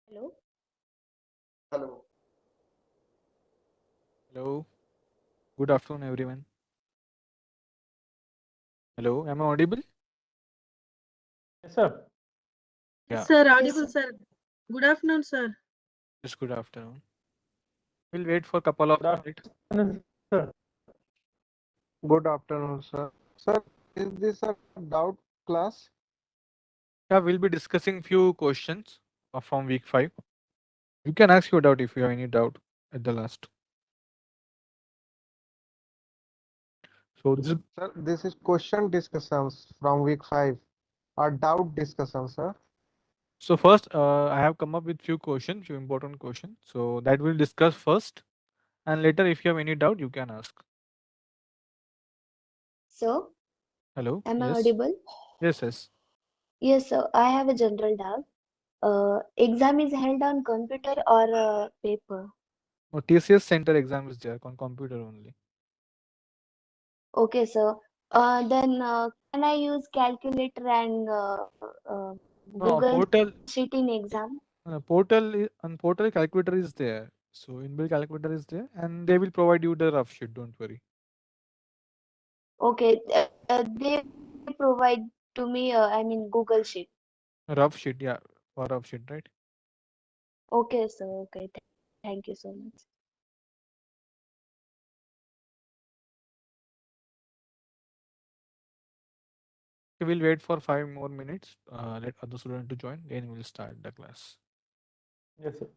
Hello. Hello. Hello, good afternoon, everyone. Hello, am I audible? Yes, sir. Yes, Yeah, sir. Yes, Audible, sir. sir. Good afternoon, sir. just good afternoon. We'll wait for a couple of Good minutes. afternoon, sir. Good afternoon, sir. Sir, is this a doubt class? Yeah, we'll be discussing few questions from week 5. You can ask your doubt if you have any doubt at the last. So this is Sir, this is question discussions from week 5. A doubt discussion, sir. so first I have come up with few questions, few important questions. So that we'll discuss first, and later if you have any doubt, you can ask. So, Hello, am I yes, audible? yes. Yes, sir. I have a general doubt. Exam is held on computer or paper? No, TCS center exam is there on computer only. Okay, sir. Then can I use calculator and No, Google portal Sheet in exam? on portal calculator is there. So inbuilt calculator is there, and they will provide you the rough sheet. Don't worry. Okay, they provide to me, Google Sheet. Rough sheet, yeah, for rough sheet, right? Okay, sir. Okay, thank you so much. Okay, we'll wait for 5 more minutes. Let other student to join. Then we'll start the class. Yes, sir.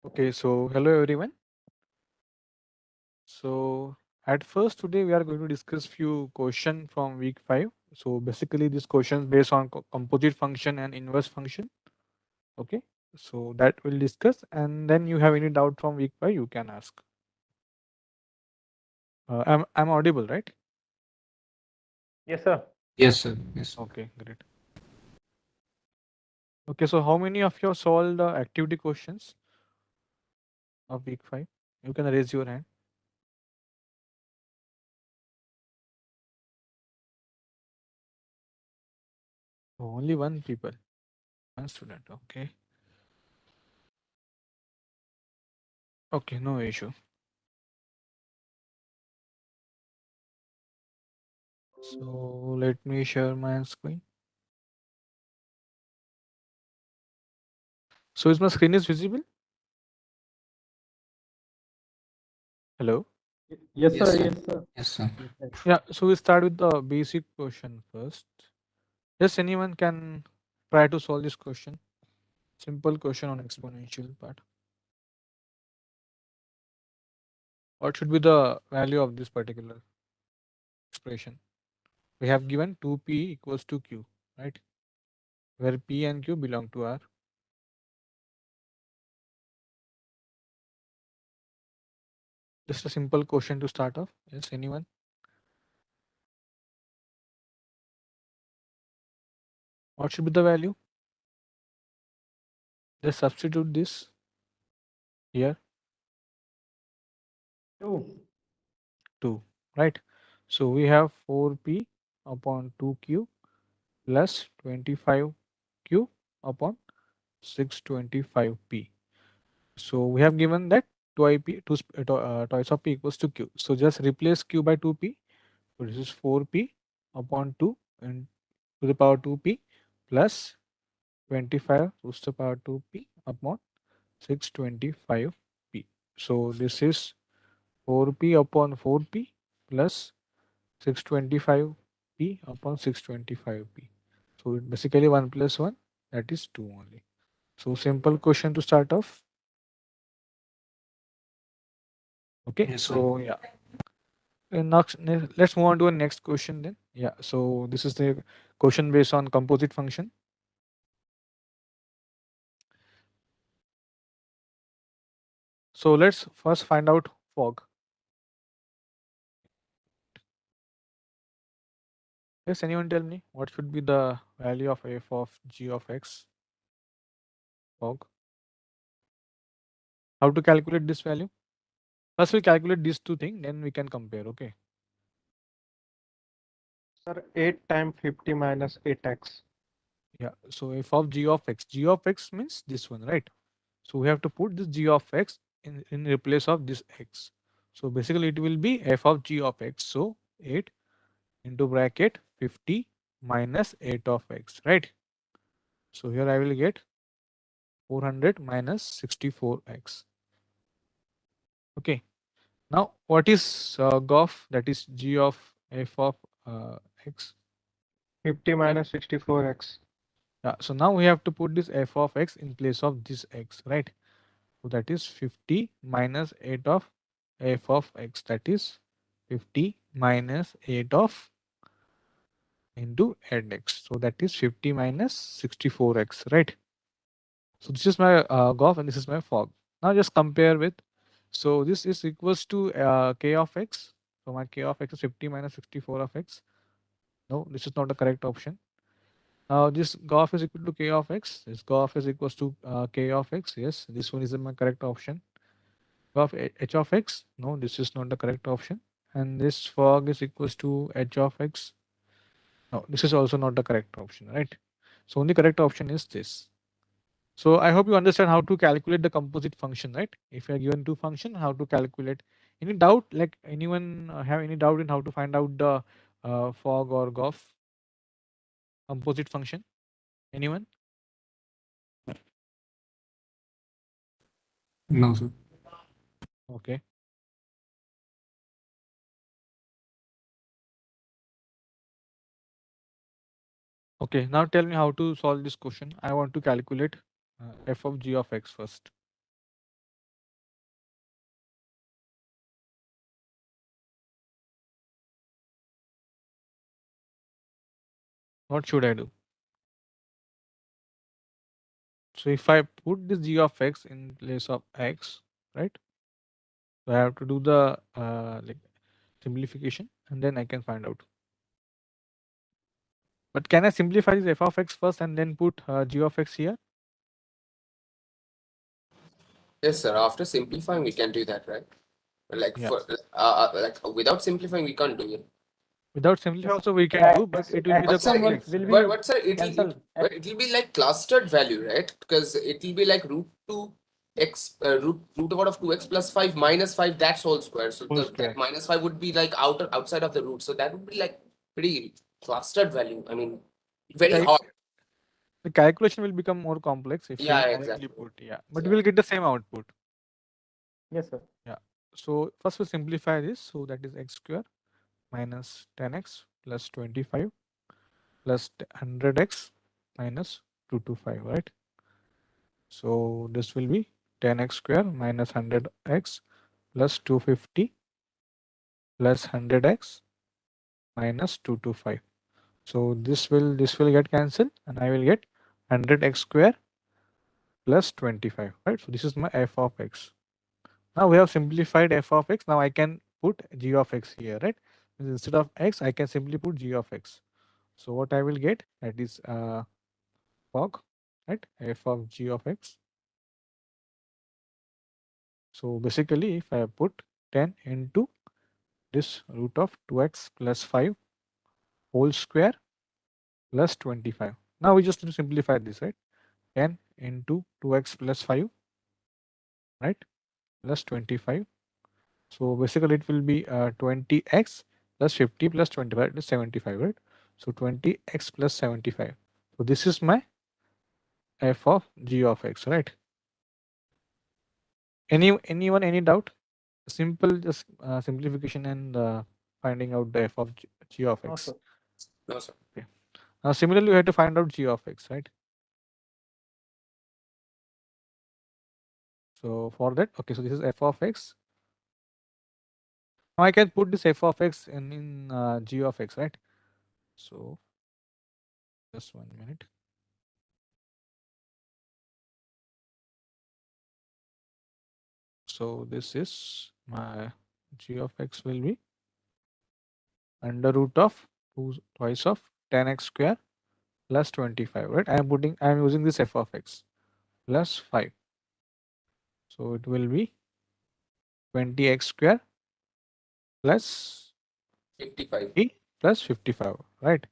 Okay, so hello everyone. So at first today we are going to discuss few questions from week 5. So basically these questions based on composite function and inverse function. Okay, so that we'll discuss, and then you have any doubt from week 5, you can ask. I'm audible, right? Yes, sir. Yes, sir. Yes. Okay, great. Okay, so how many of you have solved the activity questions of week 5? You can raise your hand. Oh, only one people, one student. Okay. Okay, no issue. So let me share my screen. So is my screen is visible? Hello? Yes, Yes, sir. sir. Yes, sir. Yes, sir. Yeah, so we start with the basic question first. Yes, anyone can try to solve this question. Simple question on exponential part. What should be the value of this particular expression? We have given 2p equals to q, right? Where p and q belong to R. Just a simple question to start off. Yes, anyone? What should be the value? Just substitute this here, 2. 2, right? So we have 4p upon 2q plus 25q upon 625p. So we have given that 2ip, twice of p equals to q. So just replace q by 2p. So this is 4p upon 2 and to the power 2p plus 25 to the power 2p upon 625p. So this is 4p upon 4p plus 625p upon 625p. So basically 1 plus 1, that is 2 only. So simple question to start off. Okay, Yes, sir. so yeah. Let's move on to a next question then. Yeah, so this is the question based on composite function. So let's first find out fog. Yes, anyone tell me what should be the value of f of g of x fog? How to calculate this value? First we calculate these two things, then we can compare. Okay. Sir, 8 times 50 minus 8x. Yeah. So f of g of x. G of x means this one, right? So we have to put this g of x in replace of this x. So basically it will be f of g of x. So 8 into bracket 50 minus 8 of x, right? So here I will get 400 minus 64x. Okay. Now what is GOF? That is g of f of x. 50 minus 64x. Yeah. So now we have to put this f of x in place of this x, right? So that is 50 minus 8 of f of x. That is 50 minus 8 of into x. So that is 50 minus 64x, right? So this is my GOF and this is my fog. Now just compare with. So this is equals to k of x. So my k of x is 50 minus 64 of x. No, this is not the correct option. Now this GOF is equal to k of x. This GOF is equals to k of x. Yes, this one is my correct option. Of h of x. No, this is not the correct option. And this fog is equals to h of x. No, this is also not the correct option, right? So only correct option is this. So I hope you understand how to calculate the composite function, right? If you are given two function, how to calculate. Any doubt? Like anyone have any doubt in how to find out the fog or GOF composite function? Anyone? No, sir. Okay. Okay. Now tell me how to solve this question. I want to calculate f of g of x first. What should I do? So if I put this g of x in place of x, right? So I have to do the like simplification and then I can find out. But can I simplify this f of x first and then put g of x here? Yes, sir. After simplifying, we can do that, right? Like Yeah. for without simplifying, we can't do it. Without simplifying also we can Yeah, do, but it will be the But sir, complex. will be but sir, cancel. but it'll be like clustered value, right? Because it'll be like root two x root over of 2x plus 5 minus 5, that's whole square. So Whole the, square. that minus 5 would be like outside of the root. So that would be like pretty clustered value. I mean, very Yeah, odd. The calculation will become more complex if Yeah, we exactly. directly put, yeah, but Yeah. we will get the same output. Yes, sir. Yeah. So first we simplify this. So that is x square minus 10x plus 25 plus 100x minus 225, right? So this will be 10x square minus 100x plus 250 plus 100x minus 225. So this will get cancelled and I will get 100x square plus 25, right? So this is my f of x. Now we have simplified f of x. Now I can put g of x here, right? Instead of x, I can simply put g of x. So what I will get, that is fog, right? F of g of x. So basically, if I put 10 into this root of 2x plus 5 whole square plus 25. Now we just need to simplify this, right? 10 into 2x plus 5, right? Plus 25. So basically it will be 20x plus 50 plus 25 is 75, right? So 20x plus 75. So this is my f of g of x, right? Anyone any doubt? Simple, just simplification and finding out the f of g of No, x. sir. No, sir. Okay. Now similarly we have to find out g of x, right? So for that, okay, so this is f of x. Now I can put this f of x in g of x, right? So just 1 minute. So this is my g of x will be under root of 2 twice of 10x square plus 25, right? I am using this f of x plus 5. So it will be 20x square plus 55. 50 plus 55, right?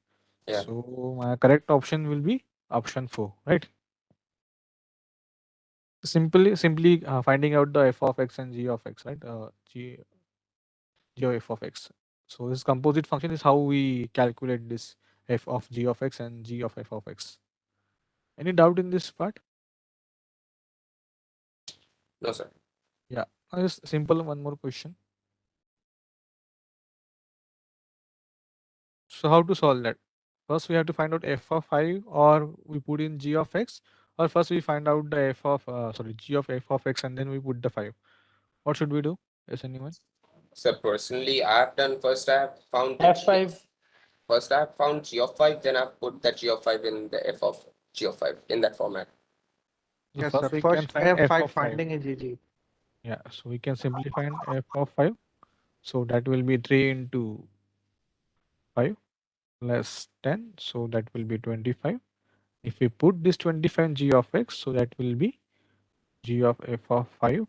Yeah. So my correct option will be option 4, right? Simply finding out the f of x and g of x, right? G of f of x. So this composite function is how we calculate this f of g of x and g of f of x. Any doubt in this part? No, sir. Yeah. Just simple one more question. So how to solve that? First we have to find out f of 5 or we put in g of x, or first we find out the f of g of f of x and then we put the 5. What should we do? Yes, anyone? So personally, I have done first. I have found the g F5. of first. I have found g of 5. Then I've put that g of 5 in the f of g of 5 in that format. So Yes, sir. first we can First find f F5 of 5. finding is easy. Yeah, so we can simply find f of 5. So that will be 3 into 5 plus 10. So that will be 25. If we put this 25 in g of x, so that will be g of f of 5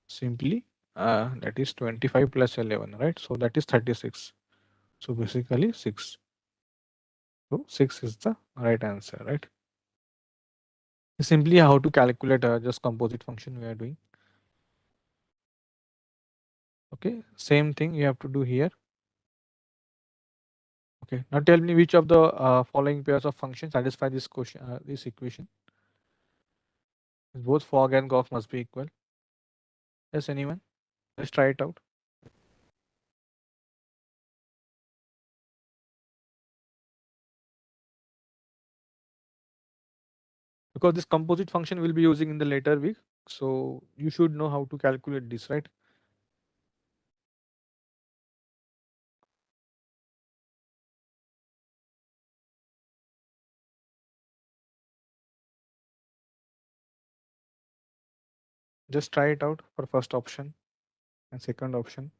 simply that is 25 plus 11, right? So that is 36. So basically 6. So 6 is the right answer, right? Simply how to calculate just composite function we are doing. Okay, same thing you have to do here. Okay, now tell me which of the following pairs of functions satisfy this question, this equation. Both fog and golf must be equal. Yes, anyone? Let's try it out. Because this composite function will be using in the later week, so you should know how to calculate this, right? Just try it out for first option and second option,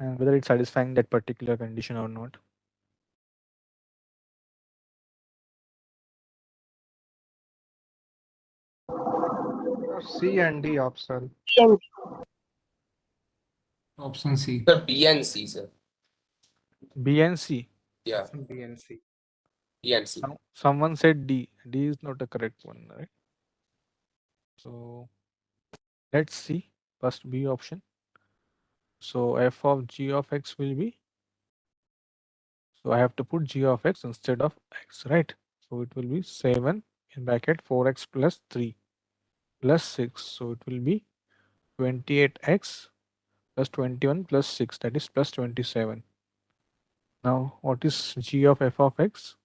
and whether it's satisfying that particular condition or not. C and D option. Option C. Sir, B and C, sir. B and C. Yeah, B and C. B and C. Someone said D. D is not the correct one, right? So let's see first B option. So f of g of x will be So I have to put g of x instead of x, right? So it will be 7 in bracket 4x plus 3 plus 6. So it will be 28x plus 21 plus 6, that is plus 27. Now what is g of f of x?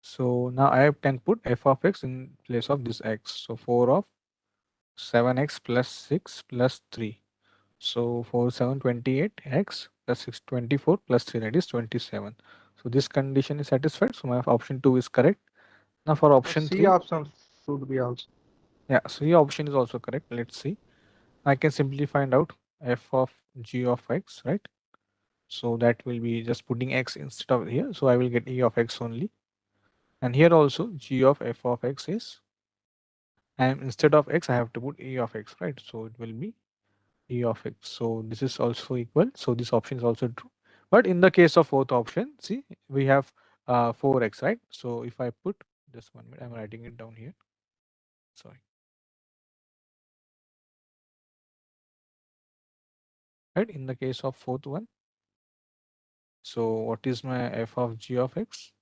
So now I can put f of x in place of this x. So 4 of 7x plus 6 plus 3. So 4 7 28 x plus 6 24 plus 3, that is 27. So this condition is satisfied. So my option 2 is correct. Now for option C 3, option should be also. yeah, so your option is also correct. Let's see. I can simply find out f of g of x, right? So that will be just putting x instead of here. So I will get e of x only. And here also g of f of x is, and instead of x I have to put e of x, right? So it will be e of x. So this is also equal. So this option is also true. But in the case of fourth option, see, we have 4x, right? So if I put, just 1 minute, I'm writing it down here. Sorry. Right, in the case of fourth one. So what is my f of g of x?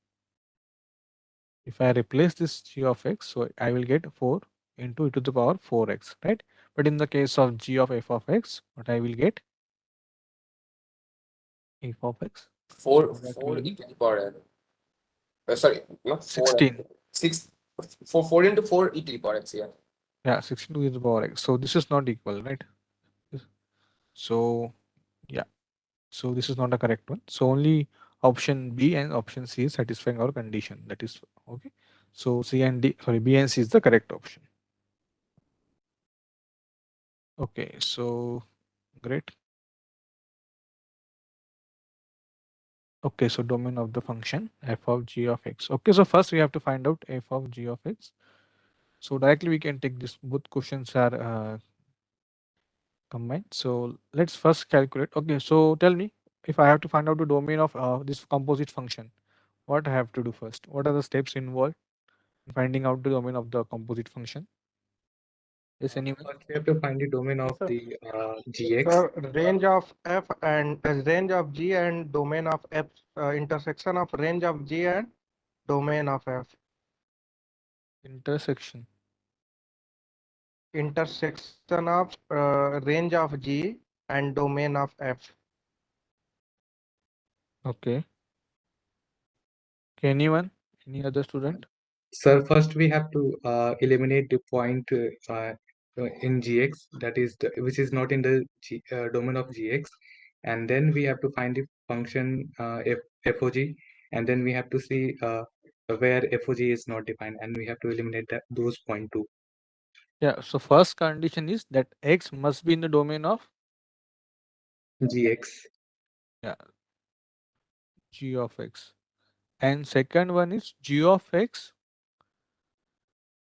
If I replace this g of x, so I will get 4 into e to the power 4x, right? But in the case of g of f of x, what I will get? F of x. 4 So that 4 will e be to the power n. Sorry, not 4. 16. 6 4 into 4 e to the power x. Yeah. Yeah, 16 to the power x. So this is not equal, right? So yeah. So this is not a correct one. So only option B and option C is satisfying our condition. That is okay. So C and D, sorry, B and C is the correct option. Okay, so great. Okay, so domain of the function f of g of x. Okay, so first we have to find out f of g of x. So directly we can take this, both questions are combined. So let's first calculate. Okay, so tell me, if I have to find out the domain of this composite function, what I have to do first? What are the steps involved in finding out the domain of the composite function? Yes, anyone? First, we have to find the domain of sir. the GX. Sir, range of f and range of g and domain of f, intersection of range of g and domain of f. Intersection. Intersection of range of g and domain of f. Okay. Okay, anyone? Any other student? So first we have to eliminate the point in GX, that is which is not in the domain of GX, and then we have to find the function FOG, and then we have to see where FOG is not defined, and we have to eliminate those point too. Yeah, so first condition is that x must be in the domain of GX. g of x. And second one is g of x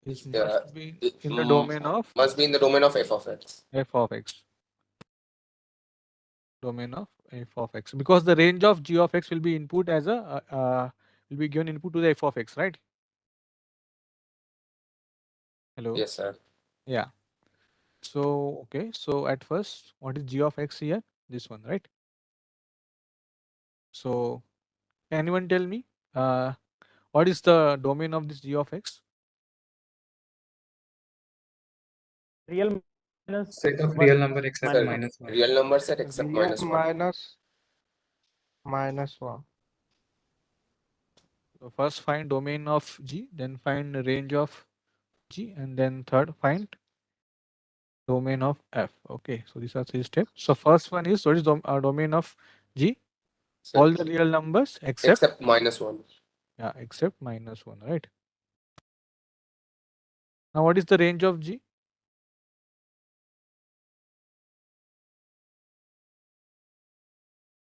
is must be in the domain of Must be in the domain of f of x. f of x. Domain of f of x. Because the range of g of x will be input as a will be given input to the f of x, right? Hello? Yes, sir. Yeah. So okay, so at first, what is g of x here? This one, right? So can anyone tell me what is the domain of this g of x? Real minus Set of 1 real number except Sir, minus 1. real number set except real minus 1. minus 1. So first find domain of g, then find range of g, and then third find domain of f. Okay, so these are 3 steps. So first one is what is domain of g? So All the real numbers except except minus 1. yeah, except minus 1, right? Now what is the range of g?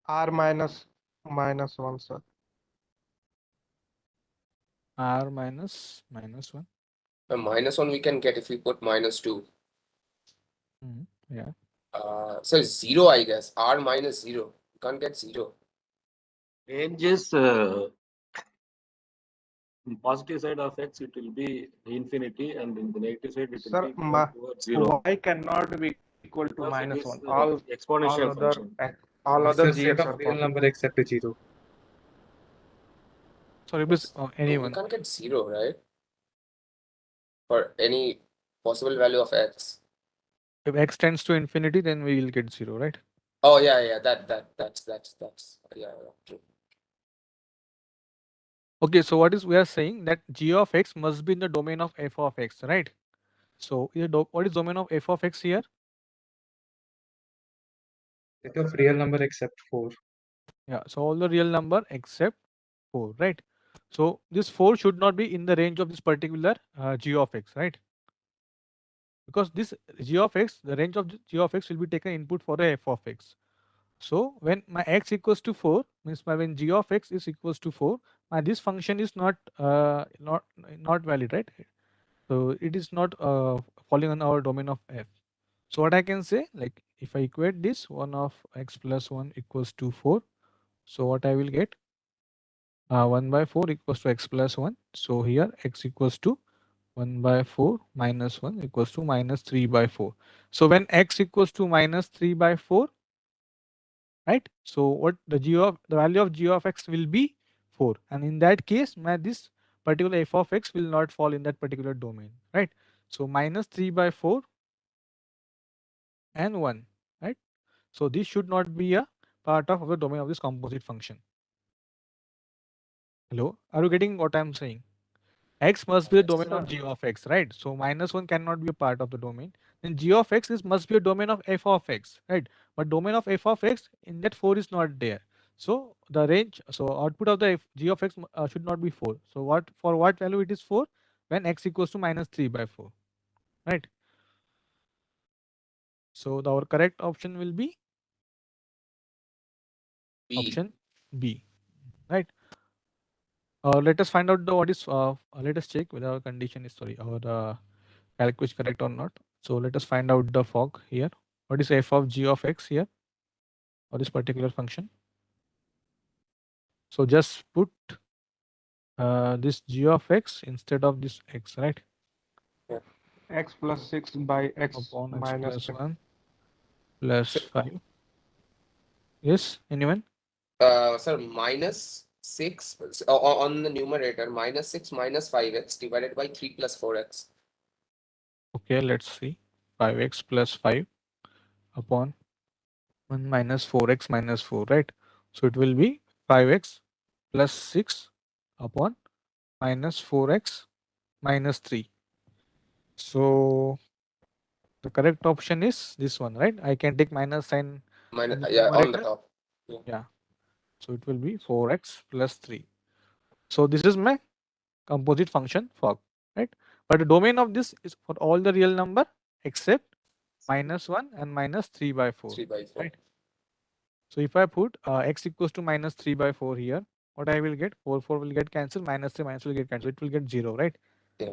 R minus 1, sir. R minus minus 1. The minus 1 we can get if we put minus 2. Yeah. So 0, I guess. R minus 0. You can't get 0. Range is in positive side of x, it will be infinity, and in the negative side, it will Sir, be going towards 0. y cannot be equal to Because it minus is 1. All exponential other function. All It's other a set GX of are real possible. number except 0. Sorry, please, No, you anyone. can't get 0, right? For any possible value of x. If x tends to infinity, then we will get 0, right? Oh yeah, that's yeah, true. Okay, so what is we are saying that g of x must be in the domain of f of x, right? So what is domain of f of x here? Set of real number except 4. Yeah, so all the real number except 4, right? So this 4 should not be in the range of this particular g of x, right? Because this g of x, the range of g of x will be taken input for a f of x. So when my x equals to 4, means when g of x is equals to 4, my this function is not valid, right? So it is not falling on our domain of f. So what I can say, like if I equate this 1 of x plus 1 equals to 4, so what I will get 1 by 4 equals to x plus 1. So here x equals to 1 by 4 minus 1 equals to minus 3 by 4. So when x equals to minus 3 by 4, right? So what the value of g of x will be 4, and in that case this particular f of x will not fall in that particular domain, right? So minus 3 by 4 and 1, right? So this should not be a part of the domain of this composite function. Hello, are you getting what I'm saying? X must be the domain of g of x, right? So minus 1 cannot be a part of the domain. Then g of x must be a domain of f of x, right? But domain of f of x in that 4 is not there. So the range, so output of the g of x should not be 4. So for what value it is 4? When x equals to minus 3 by 4, right? So our correct option will be B. option B, right? Let us find out what is. Let us check whether our condition is our calculus is correct or not. So let us find out the fog here. What is f of g of x here for this particular function? So just put this g of x instead of this x, right? X plus 6 by x Upon x minus plus 5. 1 plus 5. Yes, anyone? Sir, minus 6 on the numerator, minus 6 minus 5x divided by 3 plus 4x. Okay, let's see. 5x plus 5 upon 1 minus 4x minus 4, right? So it will be 5x plus 6 upon minus 4x minus 3. So the correct option is this one, right? I can take minus sign in the Yeah, on the numerator. top. Yeah. So it will be 4x plus 3. So this is my composite function fog, right? But the domain of this is for all the real number except minus 1 and minus 3 by 4, 3 by 4. right? So if I put x equals to minus 3 by 4 here, what I will get? 4 will get cancelled, minus 3 minus will get cancelled. It will get 0, right? Yeah.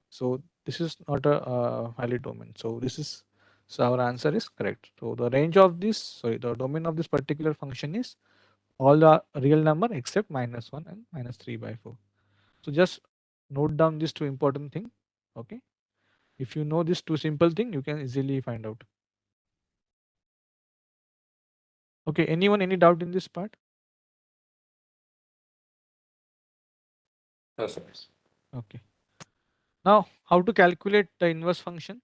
So this is not a valid domain. So our answer is correct. So the range of the domain of this particular function is all the real number except minus 1 and minus 3 by 4. So just note down these two important thing. Okay. If you know this two simple thing, you can easily find out. Okay. Anyone, any doubt in this part? No, sir. Okay. Now, how to calculate the inverse function?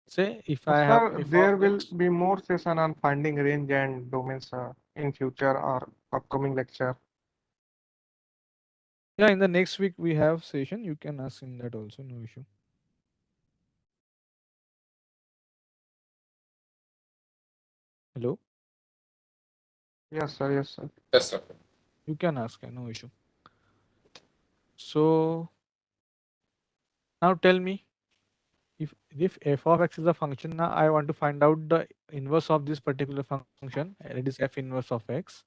Say if I have Sir, f there of will x. be more session on finding range and domains in future or upcoming lecture. Yeah, in the next week we have session. You can ask in that also, no issue. Hello. Yes, sir. Yes, sir. Yes, sir. You can ask, no issue. So now tell me, if f of x is a function, now I want to find out the inverse of this particular function. It is f inverse of x.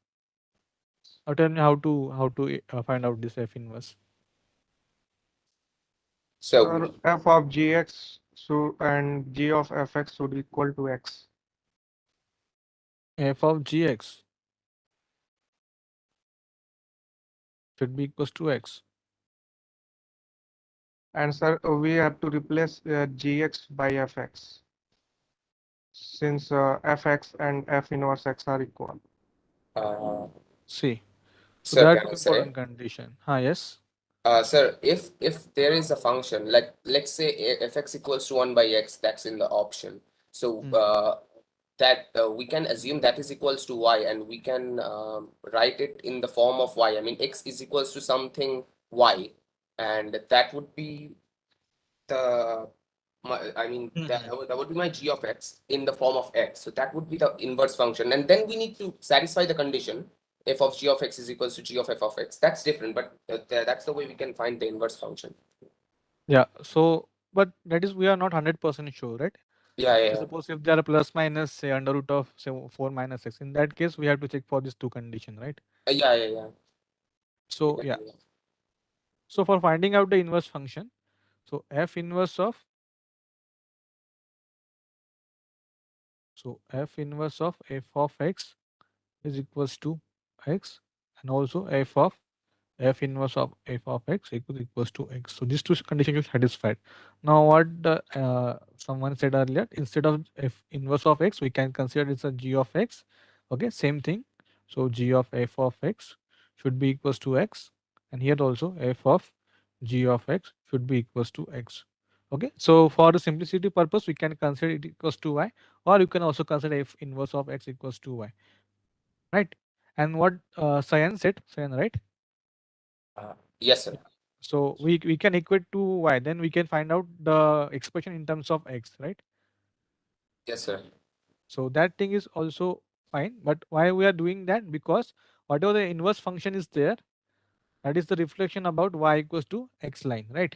Now tell me how to find out this f inverse. So Sir, f of gx and g of fx should equal to x. F of gx should be equals to x. And sir, we have to replace gx by fx. since fx and f inverse x are equal. See, so Sir, there are can two I say? important condition. Yes. Sir, if there is a function, like let's say fx equals to 1 by x, that's in the option. So that we can assume that is equals to y, and we can write it in the form of y. I mean, x is equals to something y, and that would be the that would be my g of x in the form of x. So that would be the inverse function, and then we need to satisfy the condition f of g of x is equals to g of f of x. That's different, but that's the way we can find the inverse function. Yeah. So, but that is we are not 100% sure, right? Yeah, So yeah, suppose if there are plus minus say under root of say 4 minus x, in that case we have to check for these two condition, right? yeah. So yeah. So for finding out the inverse function, so f inverse of f of x is equals to x, and also f inverse of f of x equals to x. So these two conditions are satisfied. Now what someone said earlier, instead of f inverse of x, we can consider it's a g of x. Okay, same thing. So g of f of x should be equals to x, and here also f of g of x should be equals to x. Okay, so for the simplicity purpose, we can consider it equals to y, or you can also consider f inverse of x equals to y, right? And what Sayan said, Sayan, right? Yes, sir. So we can equate to y, then we can find out the expression in terms of x, right? Yes, sir. So that thing is also fine, but why we are doing that? Because whatever the inverse function is there, that is the reflection about y equals to x line, right?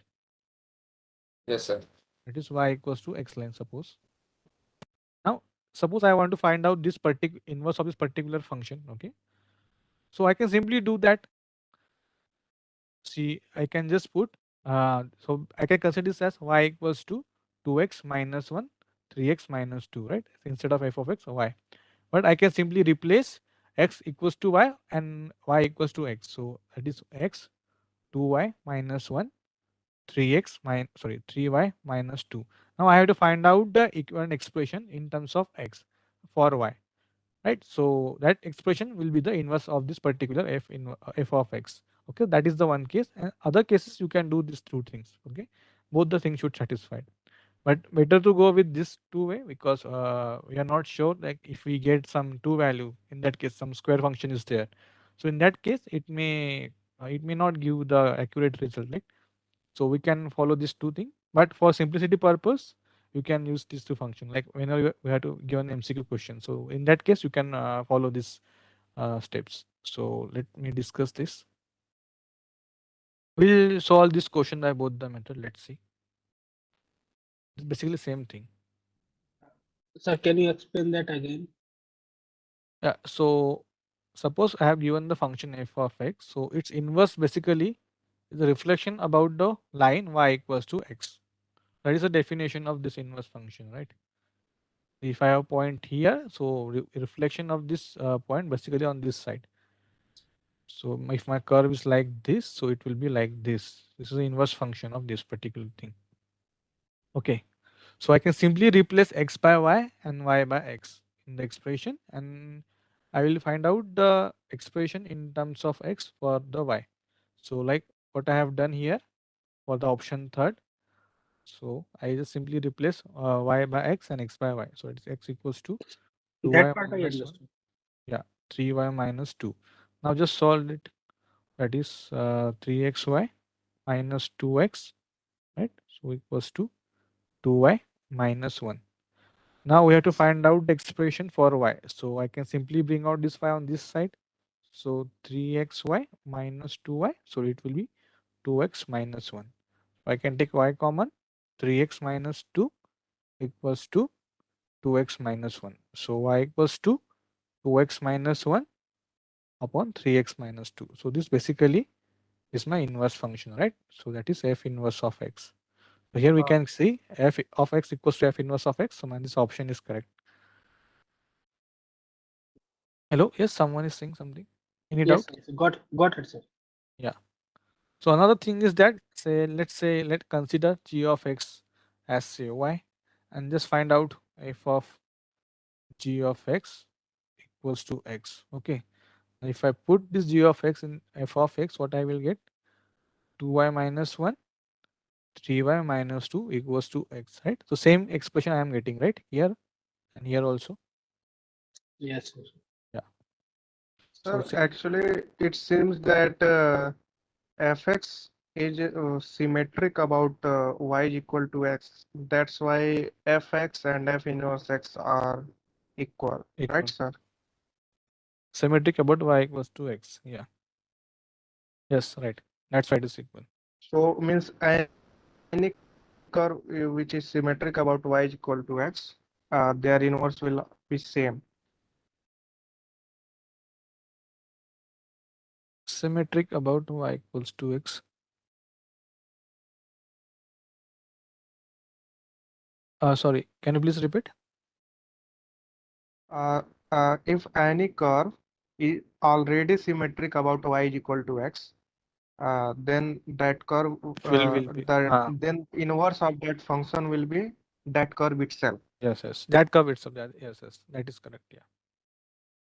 Yes, sir. That is y equals to x line. Suppose now, suppose I want to find out this particular inverse of this particular function. Okay, so I can simply do that. See, I can just put so I can consider this as y equals to 2x minus 1, 3x minus 2, right? Instead of f of x, y. But I can simply replace x equals to y and y equals to x. So that is x 2y minus 1, 3y minus 2. Now I have to find out the equivalent expression in terms of x for y, right? So that expression will be the inverse of this particular f of x. Okay, that is the one case, and other cases you can do these two things. Okay, both the things should satisfy, but better to go with this two way, because we are not sure, like if we get some two value, in that case some square function is there, so in that case it may not give the accurate result, right? So we can follow these two things, but for simplicity purpose you can use these two function, like whenever we have to give an MCQ question, so in that case you can follow these steps. So let me discuss this. We'll solve this question by both the method. Let's see, it's basically same thing. Sir, can you explain that again? Yeah, so suppose I have given the function f of x, so its inverse basically is a reflection about the line y equals to x. That is the definition of this inverse function, right? If I have a point here, so reflection of this point basically on this side. So if my curve is like this, so it will be like this. This is the inverse function of this particular thing. Okay, so I can simply replace x by y and y by x in the expression, and I will find out the expression in terms of x for the y. So like what I have done here for the option third. So I just simply replace y by x and x by y. So it's x equals to 2y That part I minus 1. understood. Yeah, 3y minus 2. Now just solve it. That is 3xy minus 2x, right? So equals to 2y minus 1. Now we have to find out the expression for y. So I can simply bring out this y on this side. So 3xy minus 2y. So it will be 2x minus 1. I can take y common. 3x minus 2 equals to 2x minus 1. So y equals to 2x minus 1 upon 3x minus 2. So this basically is my inverse function, right? So that is f inverse of x. So here we can see f of x equals to f inverse of x. So this option is correct. Hello, yes, someone is saying something. Any Yes, doubt? yes, got it, sir. Yeah. So another thing is that let's consider g of x as say y, and just find out f of g of x equals to x. Okay. And if I put this g of x in f of x, what I will get? 2y minus 1, 3y minus 2 equals to x, right? So same expression I am getting, right? Here and here also. Yes, sir. Yeah. So Sir, actually, it seems that fx is symmetric about y is equal to x. That's why fx and f inverse x are equal, right, equal. sir? Symmetric about y equals to x. Yeah. Yes, right. That's why it is equal. So means any curve which is symmetric about y is equal to x, their inverse will be same. Symmetric about y equals to x. Sorry, can you please repeat? If any curve is already symmetric about y is equal to x, then that curve, Will be. then inverse of that function will be that curve itself. Yes, yes. That curve itself. Yes, yes. That is correct. Yeah.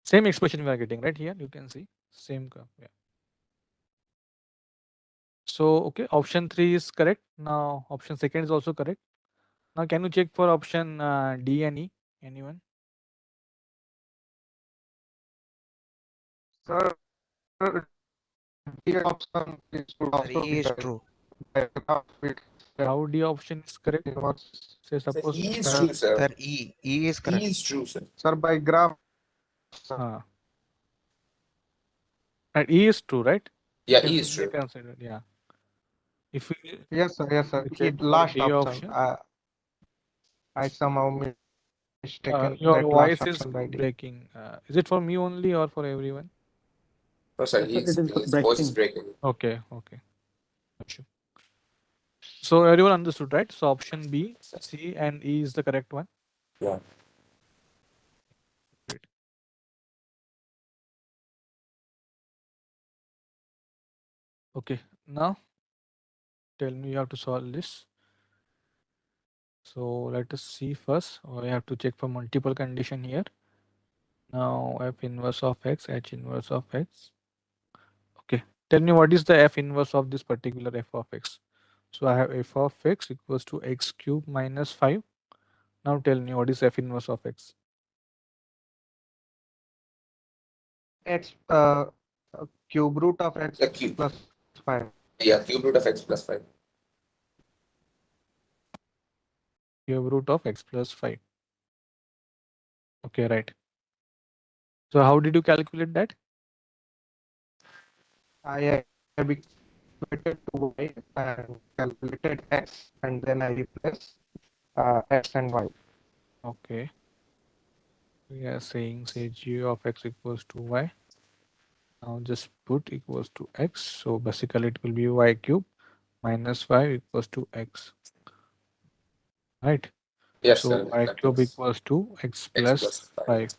Same expression we are getting right here. You can see same curve. Yeah. So okay, option 3 is correct. Now option second is also correct. Now can you check for option D and E? Anyone? Sir, the option is should also E be is correct. true. By graph, How D option is correct? inverse. Say Sir, suppose. E is true, sir. Sir, E is correct. E is true, sir. Sir, by graph, sir. And E is true, right? Yeah, If E we is true. consider, yeah. If we Yes, sir. Yes, sir. check It for last D option. option, I somehow mistaken your that last voice is option by D. breaking. Is it for me only or for everyone? No, sir, Yes, sir, it is his voice is breaking. breaking. Okay, okay. Got you. So everyone understood, right? So option B, C, and E is the correct one. Yeah. Great. Okay, now tell me you have to solve this. So let us see first. We have to check for multiple condition here. Now f inverse of x, h inverse of x. Okay, tell me what is the f inverse of this particular f of x. So I have f of x equals to x cube minus 5. Now tell me what is f inverse of x. X cube root of x The cube. plus 5. Yeah, cube root of x plus 5. Cube root of x plus 5. Okay, right. So how did you calculate that? I have equated to y and calculated x, and then I replace x and y. Okay. We are saying say g of x equals to y. Now just put equals to x. So basically it will be y cube minus 5 equals to x. Right? Yes, So sir. y That cube is equals to x x plus plus 5. 5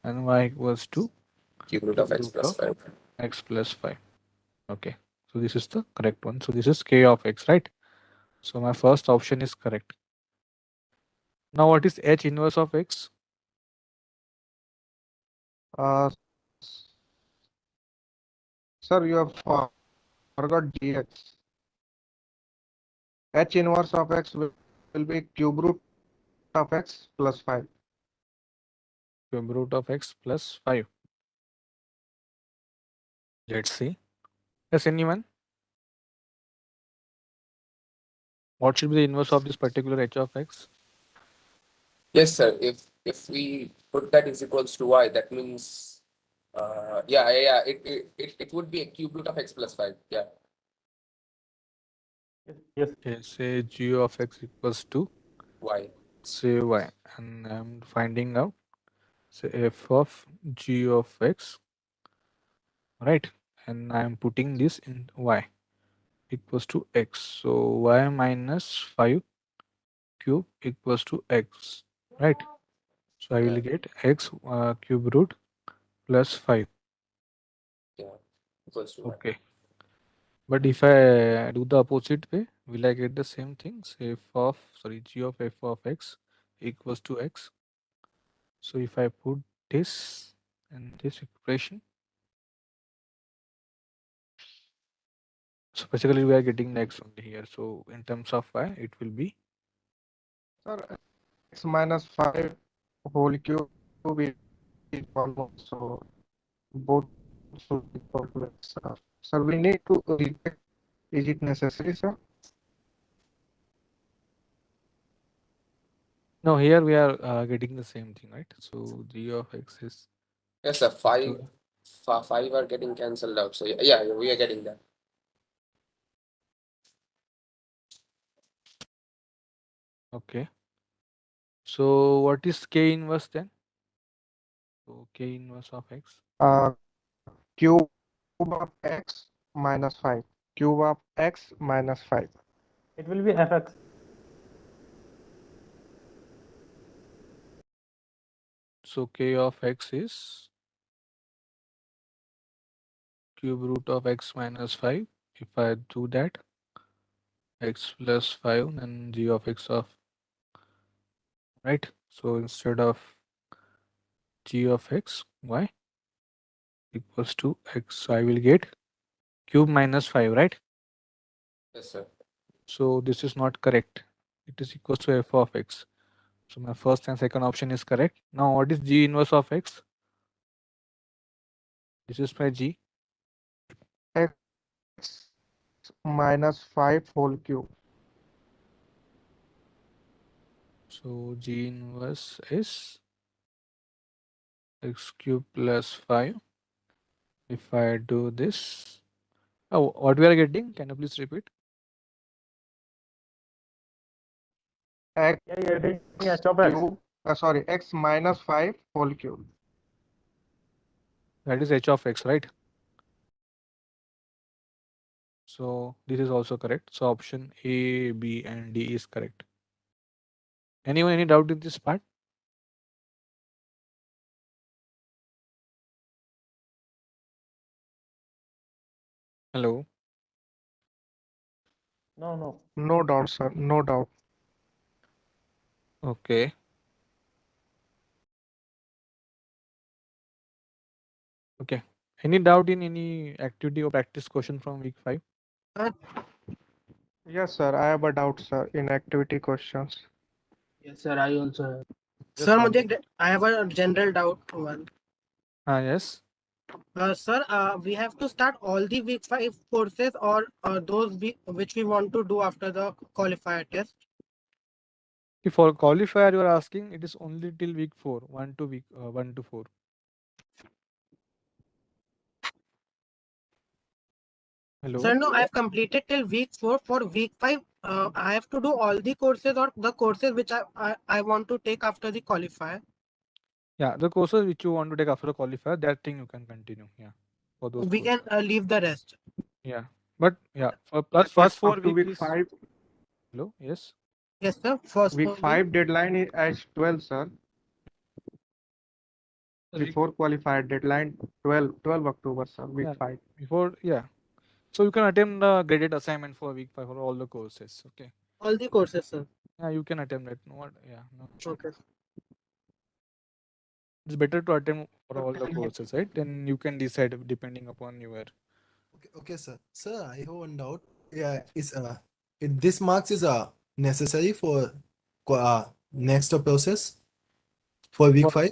and y equals to Cube root cube of x root plus of 5. x plus 5. Okay. So this is the correct one. So this is k of x, right? So my first option is correct. Now what is h inverse of x? Uh, Sir, you have forgot gx. H inverse of x will be cube root of x plus 5. Cube root of x plus 5. Let's see. Yes, anyone? What should be the inverse of this particular h of x? Yes, sir. If we put that is equals to y, that means it would be a cube root of x plus 5. Yeah. Yes. Okay, say g of x equals to Y. say y, and I'm finding out say f of g of x, right? And I'm putting this in y equals to x. So y minus 5 cube equals to x, right? So I will Yeah. get x cube root plus 5. Yeah. Equals to y. Okay. But if I do the opposite way, will I get the same thing? Say f of, sorry, g of f of x equals to x. So if I put this and this expression, so basically we are getting the x only here. So in terms of y, it will be Sir, x minus 5 whole cube is almost so both should be equal to x. Sir, we need to recheck. Is it necessary, sir? no, here we are getting the same thing, right? So g of x is Yes, sir. Five, so five are getting cancelled out. So yeah, we are getting that. okay. So what is k inverse then? So k inverse of x. Cube of x minus 5. Cube of x minus 5. It will be fx. So k of x is cube root of x minus 5. If I do that, x plus 5 and g of x of, right? So instead of g of x, y equals to x, I will get cube minus 5, right? Yes, sir. So this is not correct. It is equals to f of x. So my first and second option is correct. Now what is g inverse of x? This is my g. X minus 5 whole cube. So g inverse is x cube plus 5. If I do this, oh, what we are getting? Can you please repeat? X Yeah, you're getting h of x. cube, sorry, x minus 5 whole cube. That is h of x, right? So this is also correct. So option A, B, and D is correct. Anyone any doubt in this part? Hello. No. No doubt, sir. No doubt. Okay. Okay. Any doubt in any activity or practice question from week 5? Yes, sir. I have a doubt, sir, in activity questions. Yes, sir. I also have. Just Sir, one. I have a general doubt. One. Yes. Sir, we have to start all the week 5 courses or those which we want to do after the qualifier test. If for qualifier you are asking, it is only till week 4, 1 to week 1 to 4. Hello. Sir, no, I have completed till week 4. For week 5, I have to do all the courses or the courses which I want to take after the qualifier. Yeah, the courses which you want to take after the qualifier, that thing you can continue. Yeah, for those We courses. can leave the rest. Yeah, but yeah, for But first 4 up to week week is 5, hello. Yes. Yes, sir. First week 4 week. 5 deadline is as 12, sir. Before qualified deadline 12 October, sir. Week Yeah, 5. before so you can attempt the graded assignment for week 5 for all the courses. Okay. All the courses, sir. Yeah, you can attempt that. No, no issue. Okay. It's better to attempt for all the courses, right? Then you can decide depending upon your. Okay, sir. Sir, I have one doubt. Yeah, this marks is necessary for next process for week For 5?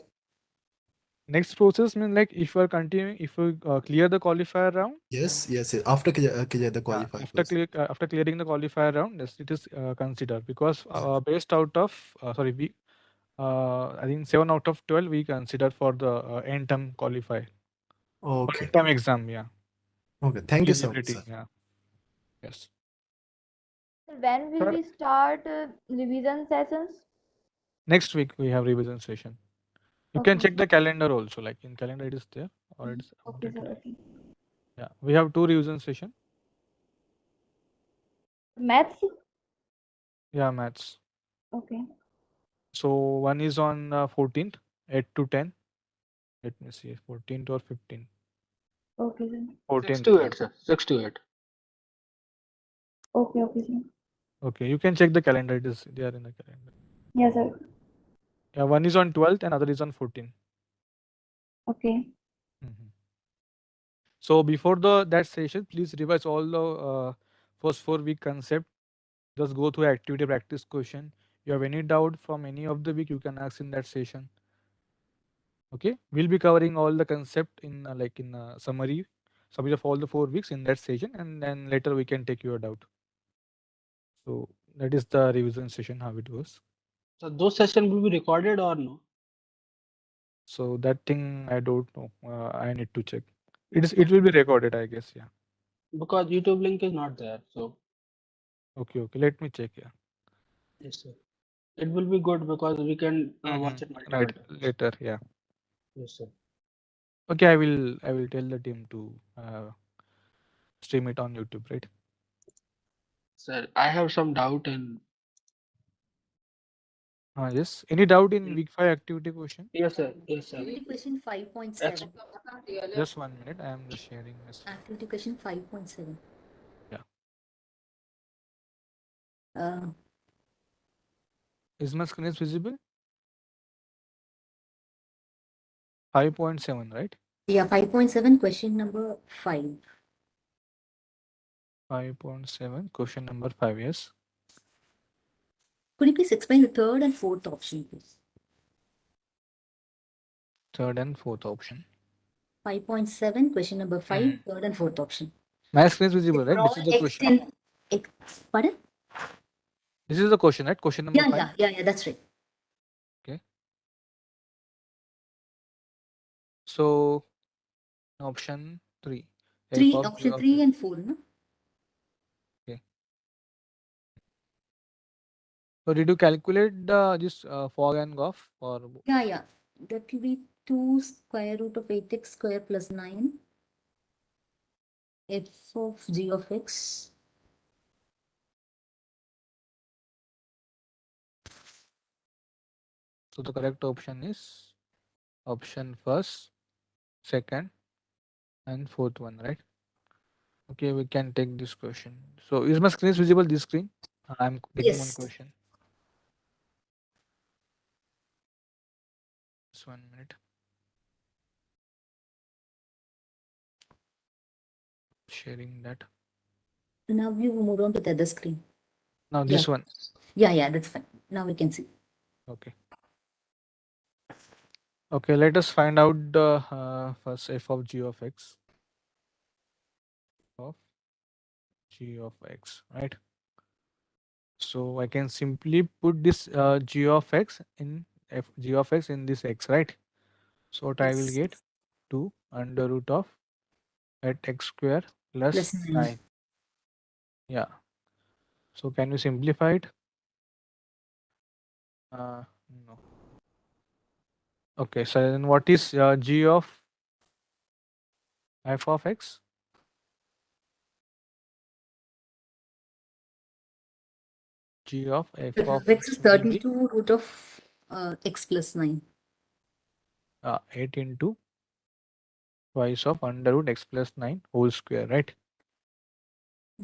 next process means like if you are continuing, if you clear the qualifier round. Yes. After clear the Yeah, qualifier after clearing the qualifier round, yes, it is considered because based out of sorry, I think 7 out of 12 we consider for the end term qualify. For Okay. end term exam, yeah. Okay. Thank you so much, Eligibility, sir. yeah. Yes. When will Sir, we start revision sessions? Next week we have revision session. You can Okay. check the calendar also, like in calendar it is there or it is Okay, updated. sir. Okay. Yeah, we have 2 revision session. Maths? Yeah, maths. Okay. So one is on 14th, 8 to 10. Let me see, 14th or 15th. Okay, sir. 6 14th. to 8, sir. 6 to 8. Okay, sir. Okay, you can check the calendar. It is there in the calendar. Yes, sir. Yeah, one is on 12th and other is on 14th. Okay. So before that session, please revise all the first 4 week concept. Just go through activity practice question. You have any doubt from any of the week, you can ask in that session. Okay, we'll be covering all the concept in summary of all the 4 weeks in that session, and then later we can take your doubt. So that is the revision session, how it goes. So those sessions will be recorded or no? So that thing I don't know. I need to check. It will be recorded, I guess. Yeah. Because YouTube link is not there. So Okay. Let me check. Yeah. yes, sir. It will be good because we can watch it multiple Right. times. Later. Yeah. Yes, sir. Okay. I will tell the team to stream it on YouTube. Right. Sir, I have some doubt in. Yes. Any doubt in week 5 activity question? Yes, sir. Yes, sir. Activity question 5.7. Just 1 minute. I am just sharing this. Activity question 5.7. Yeah. Is my screen is visible? 5.7, right? Yeah, 5.7, question number 5. 5.7, question number 5, yes. Could you please explain the third and fourth option, please? Third and fourth option. 5.7, question number 5, third and fourth option. My screen is visible, right? For This all is the question. Pardon? This is the question, right? Question number 5. Yeah, that's right. Okay. So, option 3. Option 3 and 4, no? Okay. So, did you calculate this fog and goff? Or Yeah. That will be 2 square root of 8x square plus 9 f of g of x. So, the correct option is option first, second, and fourth one, right? Okay, we can take this question. So, is my screen is visible? This screen? I'm taking one question. Just 1 minute. Sharing that. Now we will move on to the other screen. Now this one. Yeah, that's fine. Now we can see. Okay. Okay, let us find out the first f of g of x. Of g of x, right? So I can simply put this g of x in g of x in this x, right? So what I will get 2 under root of at x square plus 9. Yeah. So can you simplify it? No. Okay, so then what is g of f of x? G of f of x is x will be 32 root of x plus 9. 8 into twice of under root x plus 9 whole square, right?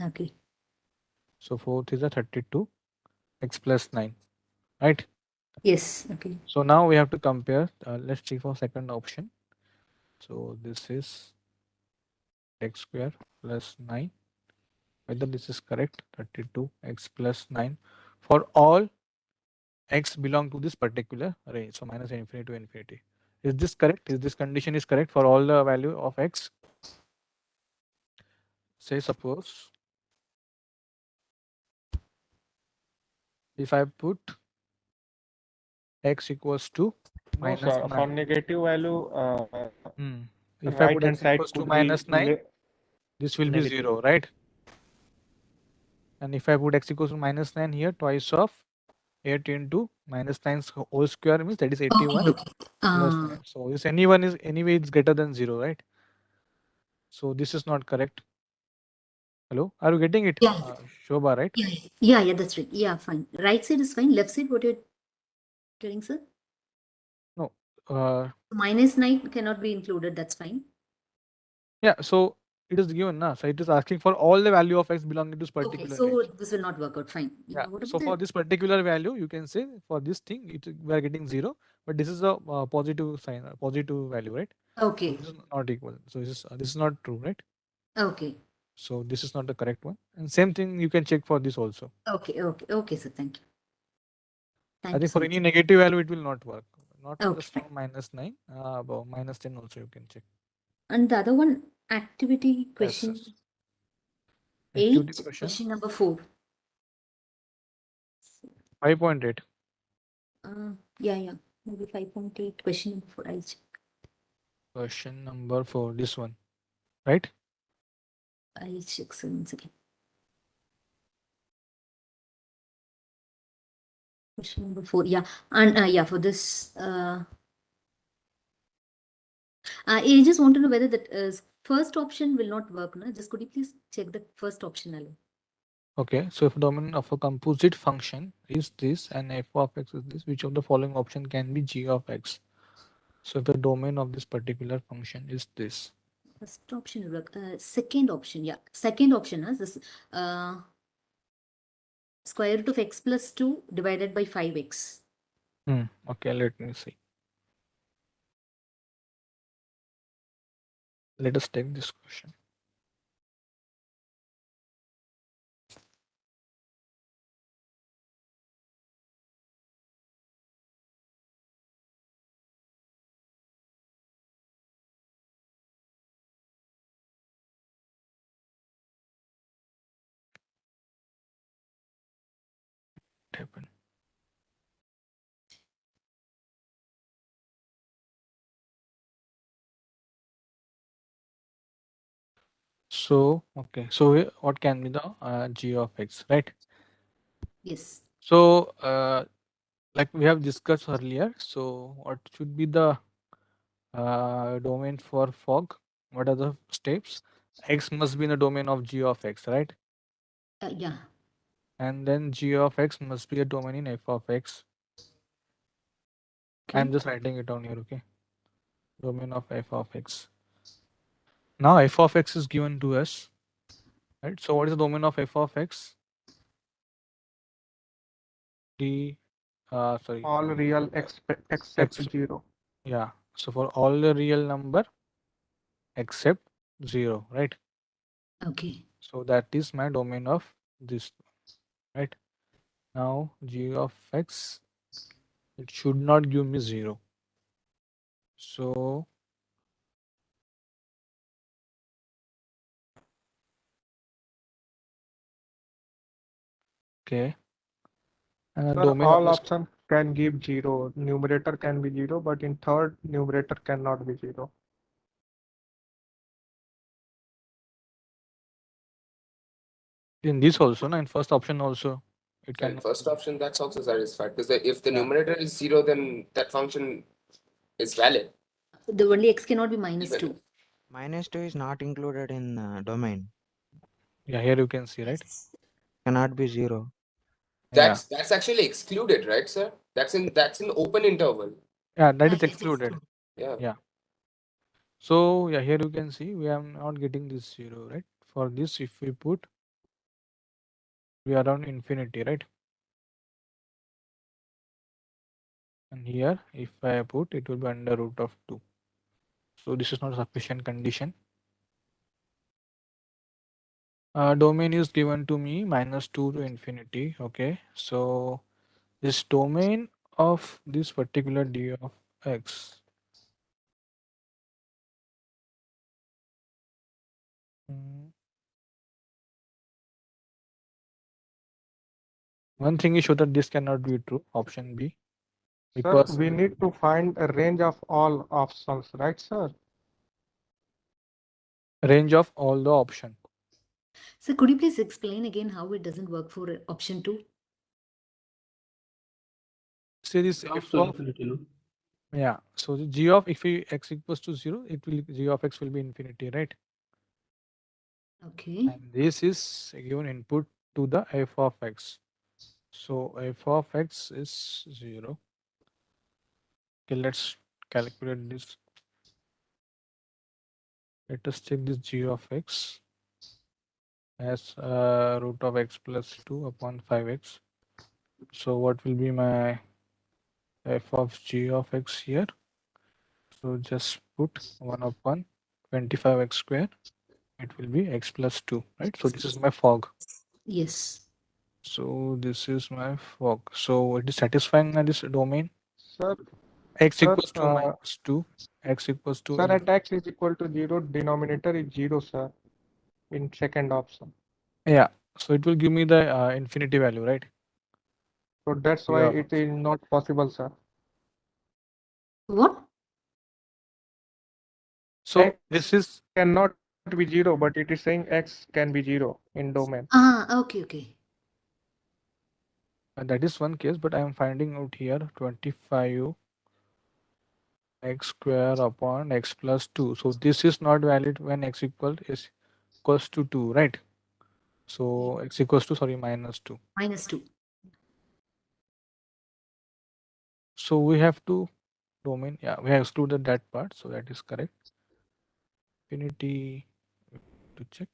Okay. So fourth is a 32 x plus 9, right? Yes. Okay. So now we have to compare. Let's check for second option. So this is x square plus 9. Whether this is correct, 32 x plus 9 for all x belong to this particular range. So minus infinity to infinity. Is this correct? Is this condition is correct for all the value of x? Say suppose if I put x equals to No, minus sir. For 9. negative value, If I right put hand x side equals to could be minus 9, this will be negative. 0, right? And if I put x equals to minus 9 here, twice of 8 into minus 9 whole square means that is 81 plus 9. So this anyone is anyway it's greater than 0, right? So this is not correct. Hello, are you getting it? Yeah. Shobha, right? Yeah, that's right. Yeah, fine. Right side is fine. Left side, what you're telling, sir? No. Minus 9 cannot be included. That's fine. Yeah. So it is given, na? So it is asking for all the value of x belonging to this Okay, particular so range. this will not work out. Fine. Yeah. What So about for the this particular value, you can say for this thing, we are getting 0, but this is a positive sign, a positive value, right? So okay, this is not equal. So this is not true, right? okay, So this is not the correct one. And same thing you can check for this also. okay, sir. Thank you. I Thank you think so for much. any negative value, it will not work. Not Okay, just fine. for -9, about -10 also you can check. And the other one, activity Yes, question yes. Activity 8, question question number 4. 5.8. Yeah, maybe 5.8, question number 4. I'll check. Question number 4, this one, right? I'll check, sir, once again. Question number 4, yeah. And yeah, for this, I just want to know whether that first option will not work. No? Just could you please check the first option alone? Okay, so if domain of a composite function is this and f of x is this, which of the following option can be g of x? So if the domain of this particular function is this. First option will work. Second option, yeah. Second option is this square root of x plus 2 divided by 5x. Okay, let me see. Let us take this question. What happened? So, okay, so what can be the g of x, right? Yes. So, like we have discussed earlier, so what should be the domain for fog? What are the steps? X must be in the domain of g of x, right? Yeah. And then g of x must be a domain in f of x. Okay. I'm just writing it down here, okay? Domain of f of x. Now f of x is given to us, right? So what is the domain of f of x? Sorry, All real except x. 0. Yeah. So for all the real number except 0, right? Okay. So that is my domain of this, right? Now g of x, it should not give me 0. So okay, and the Sir, domain of all this, options can give 0. Numerator can be 0, but in third, numerator cannot be 0. in this also, no, in first option also, it So in can. first option, that's also satisfied because if the Yeah. numerator is 0, then that function is valid. The only x cannot be minus Even 2. -2 is not included in domain. Yeah, here you can see, right? Yes. Cannot be 0. Yeah. that's actually excluded, right, sir? That's in open interval. Yeah, that is It's excluded. Yeah. Yeah. So yeah, here you can see we are not getting this 0, right? For this, if we put, we are around infinity, right? And here, if I put, it will be under root of 2. So this is not a sufficient condition. Domain is given to me -2 to infinity. Okay, so this domain of this particular d of x. One thing is sure that this cannot be true, option B, Sir, because we need to find a range of all options, right, sir? range of all the option. So could you please explain again how it doesn't work for option 2? Say this Belongs f to of, infinity, no? yeah, so the g of, if we x equals to 0, it will, g of x will be infinity, right? Okay. And this is given input to the f of x. So f of x is 0. Okay, let's calculate this. Let us check this g of x as root of x plus 2 upon 5x. So what will be my f of g of x here? So just put 1 upon 25x square. It will be x plus 2, right? So this is my fog. Yes. So this is my fog. So it is satisfying this domain. Sir, X sir, equals to minus 2. X equals to sir, at x is equal to 0, denominator is 0, sir, in second option. yeah. So it will give me the infinity value, right? So that's why it is not possible, sir. What? So X this is cannot be 0, but it is saying x can be 0 in domain. Okay. that is one case, but I am finding out here 25 x square upon x plus 2. So this is not valid when x equals to 2, right? So x equals to, sorry, minus 2. Minus 2. So we have to domain, yeah, we have excluded that part, so that is correct. Infinity, to check.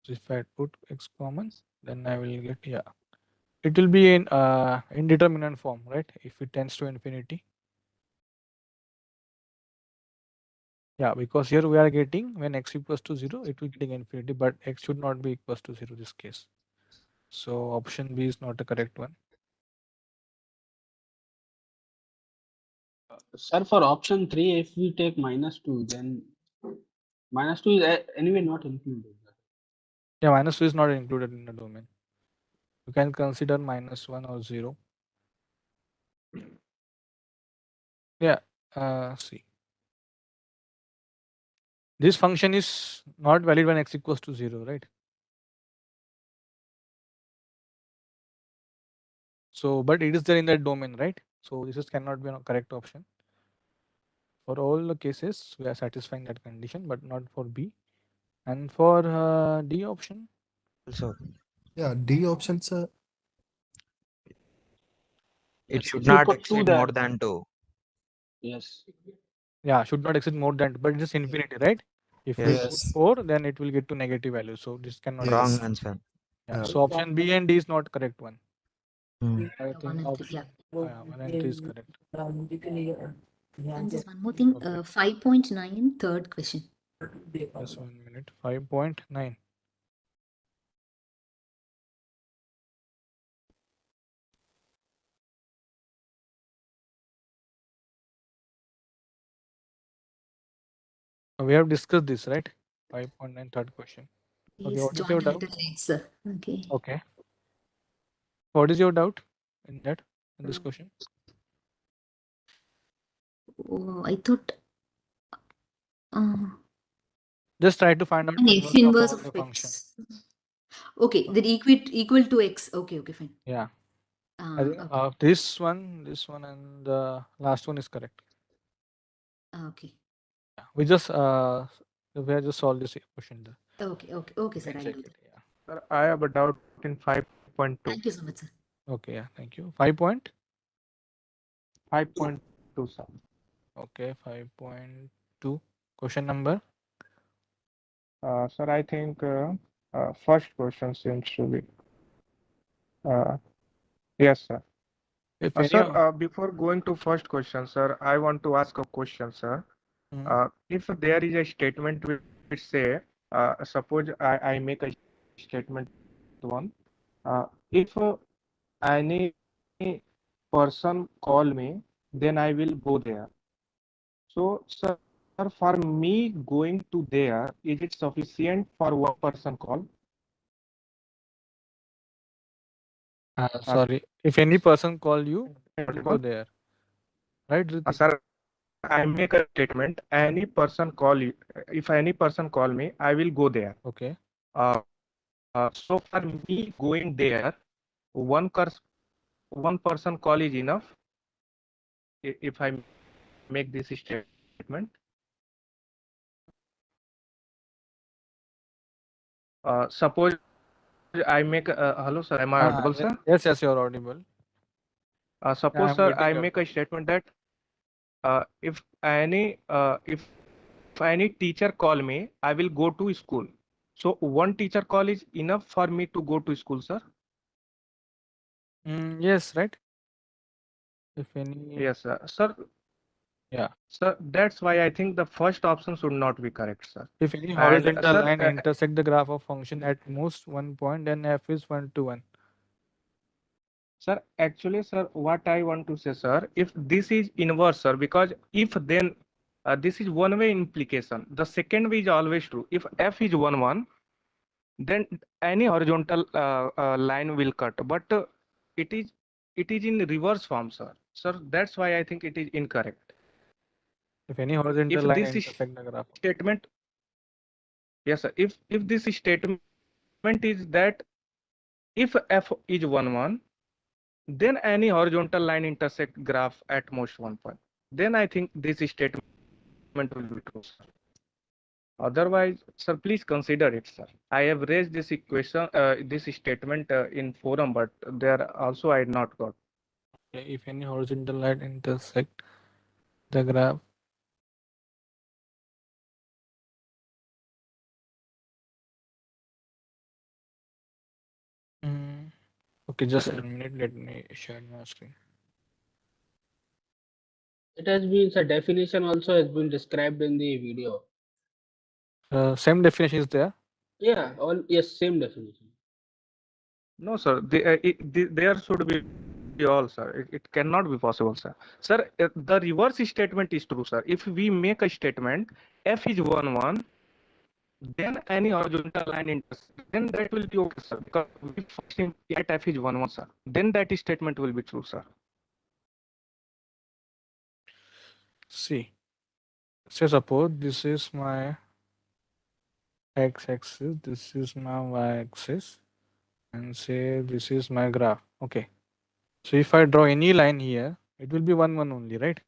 So if I put x common, then I will get, yeah, it will be in indeterminate form, right? If it tends to infinity. Yeah, because here we are getting when x equals to 0, it will getting infinity, but x should not be equals to 0 this case. So option B is not the correct one. Sir, for option 3, if we take -2, then -2 is anyway not included. Yeah, minus 2 is not included in the domain. You can consider -1 or 0. Yeah, see. This function is not valid when x equals to 0, right? So, but it is there in that domain, right? So this is cannot be a correct option. For all the cases, we are satisfying that condition, but not for B. And for D option? Also, Yeah, D option, sir. it Yes, should if you not put 2 exceed there. more than 2. Yes. Yeah, should not exceed more than, but it is infinity, right? If we put Yes. 4, then it will get to negative value. So this cannot be. Wrong Yes. answer. Yeah. Yeah. So option B and D is not correct one. Hmm. I One think and 3, yeah. option 1 and 3 is correct. And just one more thing, Okay. 5.9, third question. Just 1 minute. 5.9. We have discussed this, right? 5.9, third question. Okay, Please what is join your a doubt? little late, sir. Okay. Okay. What is your doubt in this question? Oh, I thought Just try to find out an inverse f of inverse all of the function. x. Okay, then equal to x. Okay, fine. Yeah. Okay. This one, and the last one is correct. Okay. Yeah. We have just solved this question. Okay, sir. I'll Check do it. that. Yeah. Sir, I have a doubt in 5.2. Thank you so much, sir. Okay, yeah, thank you. 5.2, sir. Okay, 5.2. Question number? Sir, I think first question seems to be. Yes, sir. If Sir, before going to first question, sir, I want to ask a question, sir. If there is a statement which say, suppose I make a statement one, if any person call me, then I will go there. So, sir, for me going to there, is it sufficient for one person call? sorry, if any person call you, will go there. Right, Ritik? Sir, I make a statement. Any person call you, if any person call me, I will go there. Okay. So for me going there, one person call is enough. If I make this statement. Suppose I make hello sir, am I audible, sir? Yes, you are audible. Suppose sir, I make a statement that if if any teacher call me, I will go to school. So one teacher call is enough for me to go to school, sir? Yes, right. If any, Yes, sir. Sir, yeah. sir, that's why I think the first option should not be correct, sir. If any And horizontal sir, line intersect the graph of function at most one point, then f is 1 to 1. sir, actually, sir, what I want to say, sir, if this is inverse, sir, because if then this is one-way implication. The second way is always true. If f is 1, 1, then any horizontal line will cut. But it is in reverse form, sir. Sir, that's why I think it is incorrect. If any horizontal If line this is intersect the graph. statement, yes, sir. If this statement is that if f is 1, 1, then any horizontal line intersect graph at most one point. Then I think this statement will be true, sir. Otherwise, sir, please consider it, sir. I have raised this equation, this statement in forum, but there also I not got. Okay, if any horizontal line intersect the graph. Okay, just a minute. Let me share my screen. It has been, the definition also has been described in the video. Same definition is there. Yeah, all yes, same definition. No, sir. There should be all, sir. It cannot be possible, sir. Sir, the reverse statement is true, sir. If we make a statement, f is 1, 1, then any horizontal line intersect, then that will be okay, sir. Because we first get f is 1, 1, sir. Then that statement will be true, sir. See, say suppose this is my x-axis, this is my y-axis, and say this is my graph. Okay. So if I draw any line here, it will be 1, 1 only, right?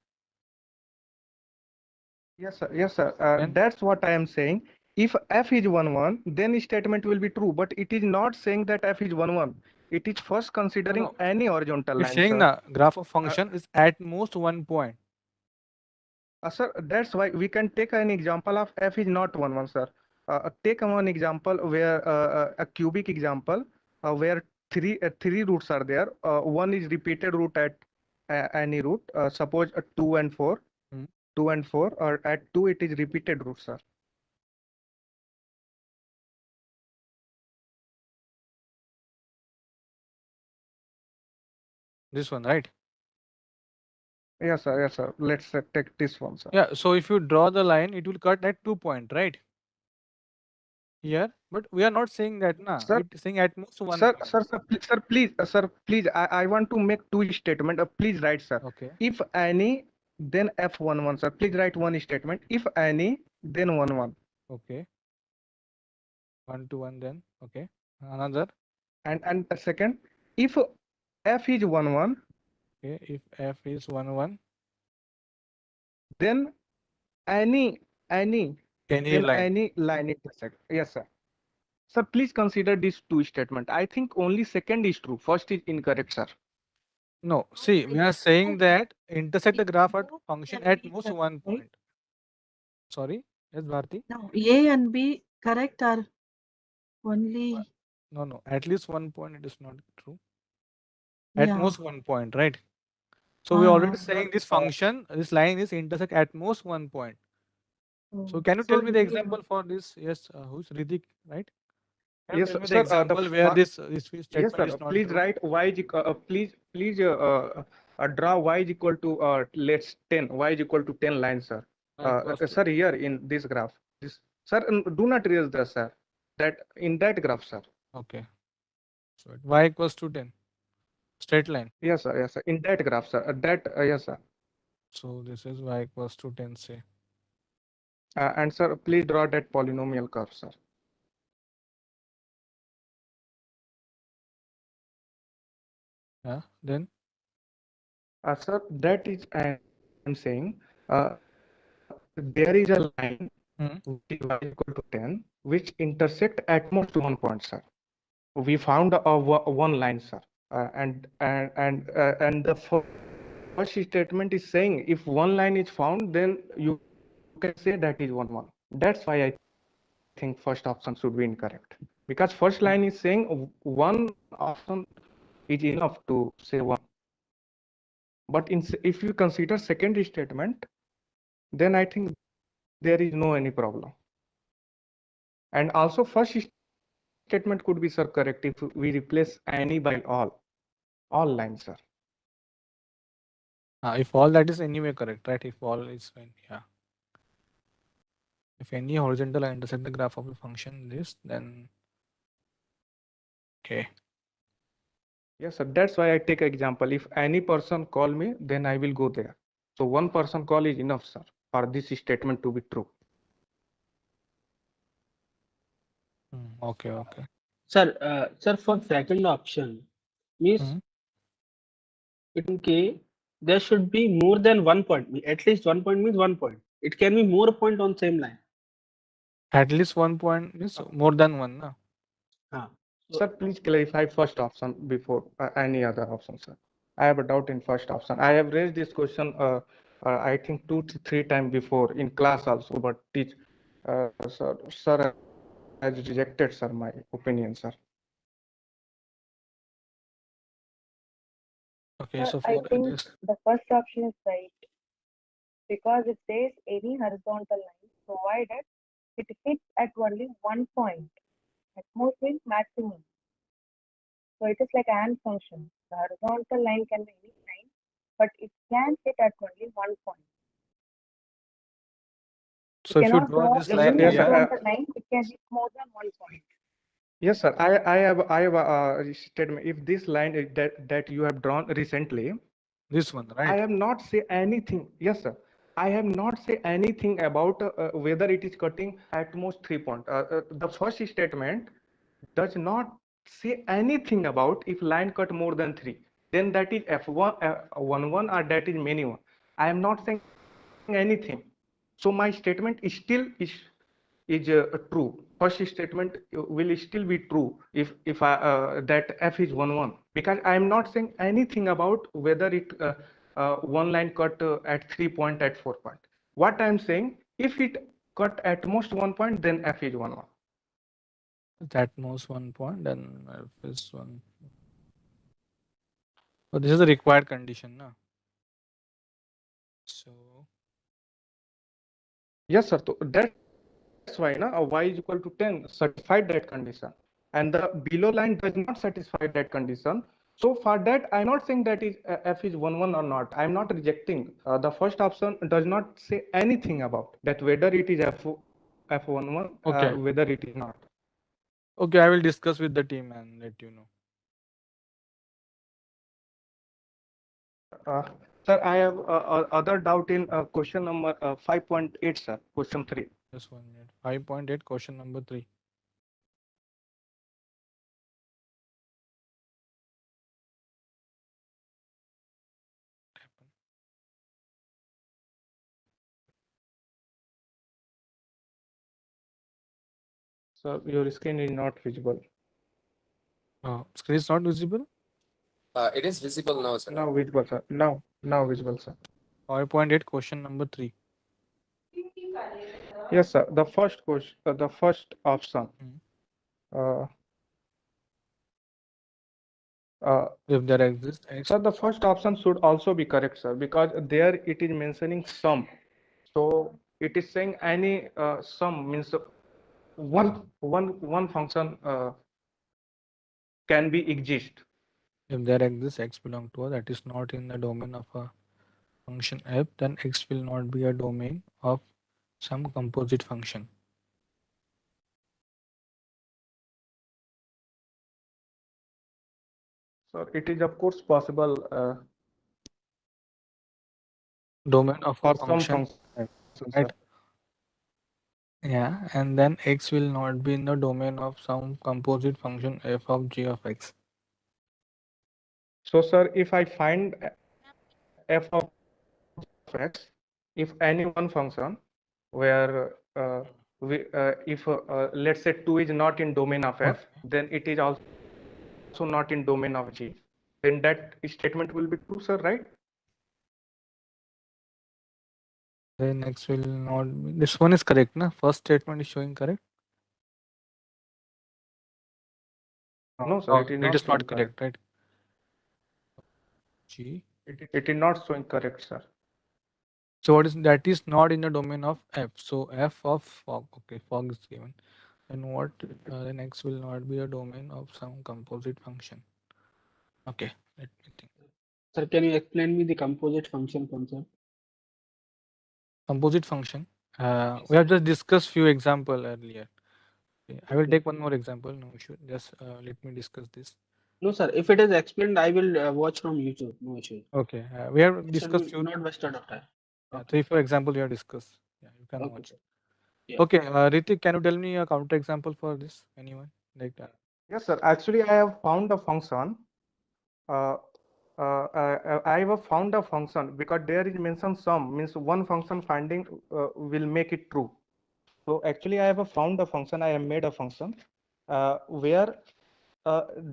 Yes, sir. Yes, sir. Then That's what I am saying. If f is 1, 1, then statement will be true. But it is not saying that f is 1, 1. It is first considering no. any horizontal It's line, saying sir. the graph of function is at most 1 point. Sir, that's why we can take an example of f is not 1, 1, sir. Take one example where a cubic example where three roots are there. One is repeated root at any root. Suppose 2 and 4. 2 and 4, or at 2 it is repeated root, sir. This one, right? Yes, sir. Yes, sir. Let's take this one, sir. Yeah. So if you draw the line, it will cut at 2 point, right? Here, but we are not saying that, na. Sir, It's saying at most 1 sir, point. sir, please. I want to make two statement. Please write, sir. Okay. If any, then f1, 1, sir. Please write one statement. If any, then 1, 1. Okay. 1 to 1, then okay. Another. And the second, if f is 1, 1. Okay. If f is 1, 1. Then any line intersect. Yes, sir. Sir, please consider these two statement. I think only second is true. First is incorrect, sir. No, see, we are saying that intersect the graph at function at most 1 point. Sorry, yes, Bharti? Now, A and B correct are only. No, at least 1 point, it is not true. At Yeah. most 1 point, right? So we already saying this function, this line is intersect at most 1 point. So can you tell me the example for this? Yes, who's Ritik, right? Can you Yes, tell me the sir. example where this Yes, statement sir. is not Please true? write y is please draw y is equal to let's 10. Y is equal to 10 lines, sir. Sir, here in this graph. Sir, do not erase the, sir. That in that graph, sir. Okay. So y equals to 10. Straight line. Yes, sir. Yes, sir. In that graph, sir. Yes, sir. So this is y equals to 10, say. And sir, please draw that polynomial curve, sir. Yeah, then? Sir, that is I'm saying there is a line which is y equal to 10, which intersect at most 1 point, sir. We found one line, sir, and the first statement is saying if one line is found, then you can say that is 1 1. That's why I think first option should be incorrect, because first line is saying one option is enough to say 1. But if you consider second statement, then I think there is no any problem. And also first statement could be, sir, correct if we replace any by all lines, sir. If all, that is anyway correct, right? If all is fine, yeah. If any horizontal line intersect the graph of a function this, then okay. Yes, sir. That's why I take example. If any person call me, then I will go there. So one person call is enough, sir, for this statement to be true. Okay. Sir, for second option means in K there should be more than 1 point. At least 1 point means 1 point. It can be more point on same line. At least 1 point means more than one, na? Sir, please clarify first option before any other option, sir. I have a doubt in first option. I have raised this question, I think 2 to 3 times before in class also, but sir has rejected, sir, my opinion, sir. Okay, so I for think this, the first option is right because it says any horizontal line provided it hits at only 1 point. At most means maximum. So it is like an function. The horizontal line can be any line, but it can hit at only 1 point. so You if you cannot draw draw this line, any Yes, sir. horizontal line, it can hit more than 1 point. Yes, sir. I have a statement. If this line is that you have drawn recently, this one, right? I have not say anything. Yes, sir. I have not say anything about whether it is cutting at most 3 point. The first statement does not say anything about if line cut more than 3. Then that is F1, 1 or that is many one. I am not saying anything. So my statement is still is true. First statement will still be true if that f is 1 1, because I am not saying anything about whether it one line cut at 3 point at 4 point. What I am saying, if it cut at most 1 point, then f is 1 1. At most 1 point, then f is 1. So this is the required condition, na? So Yes, sir. So that's why y is equal to 10 satisfied that condition, and the below line does not satisfy that condition. So for that, I'm not saying that is f is 1 1 or not. I'm not rejecting. The first option does not say anything about that whether it is f 1 1 okay. whether it is not. Okay, I will discuss with the team and let you know. Sir, I have other doubt in question number 5.8, sir. Question 3. Just 1 minute. 5.8, question number 3. So your screen is not visible. Screen is not visible? It is visible now, sir. Now visible, sir. Now visible, sir. 5.8, question number 3. Yes, sir. The first question, the first option. If there exists x. Sir, the first option should also be correct, sir, because there it is mentioning sum. So it is saying any sum means one function can be exist. If there exists x belong to a that is not in the domain of a function f, then x will not be a domain of some composite function. So it is of course possible Domain of a for some function function, right? sir. Yeah, and then x will not be in the domain of some composite function f of g of x. So, sir, if I find f of x, if any one function where if let's say 2 is not in domain of f, then it is also not in domain of g, then that statement will be true, sir, right? Then X will not be, this one is correct, na? First statement is showing correct. No, sir, it is It not is showing not correct. correct, right? G. It is not showing correct, sir. So what is that is not in the domain of F. So F of fog. Okay, fog is given. Then what? Then X will not be a domain of some composite function. Okay, let me think. Sir, can you explain me the composite function concept? Composite function. We have just discussed few example earlier. Okay, I will Okay. take one more example. No issue. Just let me discuss this. No, sir. If it is explained, I will watch from YouTube. No issue. Okay, we have It should discussed be few. not wasted of time. Yeah, Okay. 3-4 example we have discussed. Yeah, you can Okay, watch. sir. Yeah. Okay, Ritik, can you tell me a counter example for this? Anyone like that? Yes, sir. Actually, I have found a function. I have found a function because there is mentioned sum, means one function finding will make it true. So actually, I have found a function. I have made a function where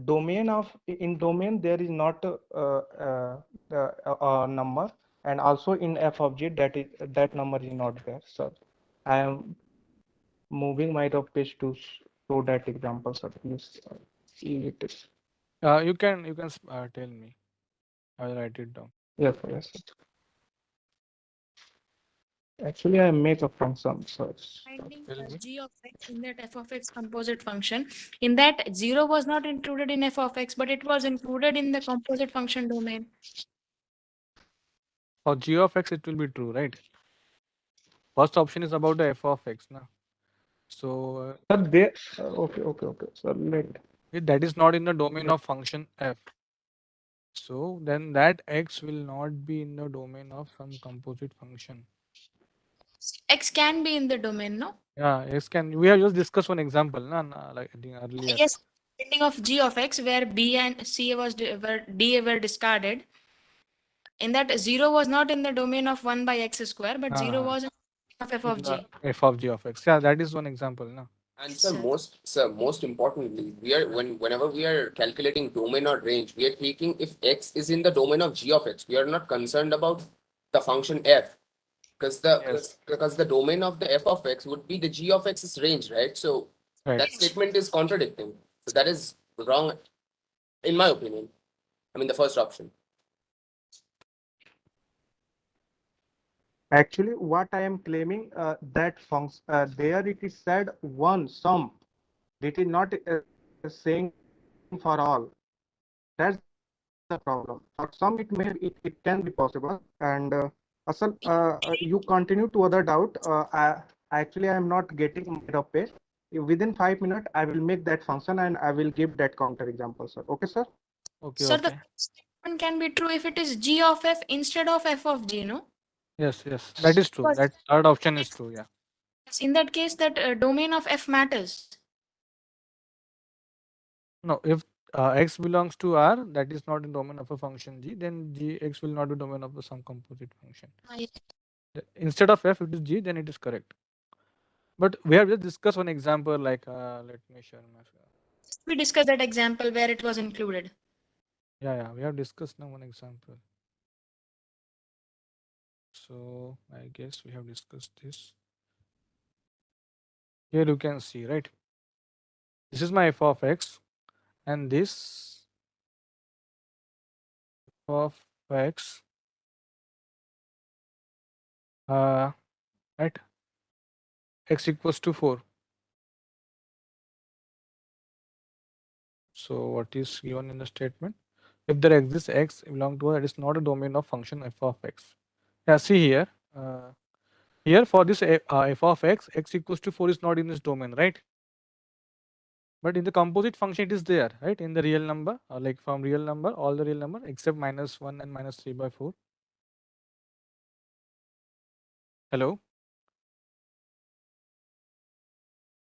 domain of in domain there is not a number, and also in f of g that number is not there. So I am moving my top page to show that example. So please see it. You can tell me. I'll write it down. Yes, yes. Actually, I make a function. So Finding Tell me. g of x in that f of x composite function. In that 0 was not included in f of x, but it was included in the composite function domain. For g of x, it will be true, right? First option is about the f of x, na. So sir, there. Okay. So that is not in the domain of function f. So then that x will not be in the domain of some composite function. X can be in the domain, no? Yeah, x can. We have just discussed one example, na, like I think earlier. Yes, depending of g of x, where b and c were discarded. In that 0 was not in the domain of 1 by x square, but 0 was in the domain of f of g. F of g of x. Yeah, that is one example, na. And most importantly, whenever we are calculating domain or range, we are taking if x is in the domain of g of x. We are not concerned about the function f, because the domain of the f of x would be the g of x's range, right? So that statement is contradicting. So that is wrong, in my opinion. I mean, the first option. actually, what I am claiming that function there it is said one sum. It is not saying for all. That's the problem. For some, it can be possible. And Asal, you continue to other doubt. Actually, I am not getting my of page. Within 5 minutes, I will make that function and I will give that counter example, sir. Okay, sir? Okay, Sir, okay. the statement can be true if it is g of f instead of f of g, no? Yes, that is true. That third option is true. Yeah. In that case, that domain of f matters. No, if x belongs to R, that is not in domain of a function G, then X will not be domain of some composite function. Instead of f, it is G, then it is correct. But we have just discussed one example, like let me share my. We discussed that example where it was included. Yeah, we have discussed now one example. So I guess we have discussed this. Here you can see, right? This is my f of x, and this f of x, right? X equals to 4. So what is given in the statement? If there exists x belong to, that is not a domain of function f of x. Yeah, see here. Here for this f of x, x equals to 4 is not in this domain, right? But in the composite function, it is there, right? In the real number, like from real number, all the real number except -1 and -3/4. Hello?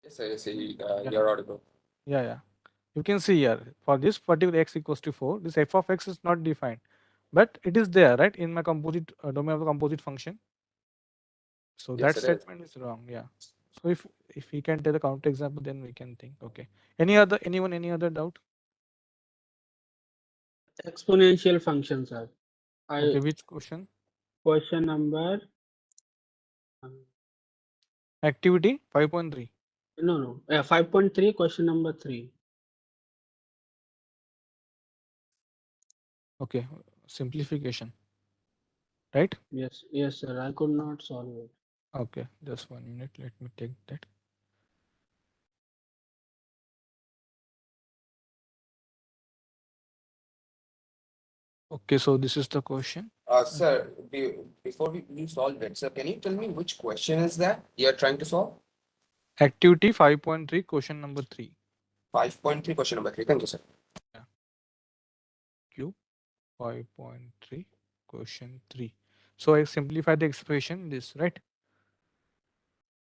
Yes, I see. You're audible. Yeah. You can see here, for this particular x equals to 4, this f of x is not defined. But it is there, right? In my composite domain of the composite function. So Yes, that it is. statement is wrong. Yeah. So if we can take a counter example, then we can think. Okay. Any other doubt? Exponential functions, sir. Okay, which question? Question number Activity 5.3. No. 5.3, question number 3. Okay, simplification. Right? Yes, sir. I could not solve it. Okay, just 1 minute. Let me take that. Okay, so this is the question. Sir, before we solve it, sir, can you tell me which question is that you're trying to solve? Activity 5.3, question number 3. 5.3, question number 3. Thank you, sir. Yeah. Q 5.3, question 3. So I simplify the expression this, right?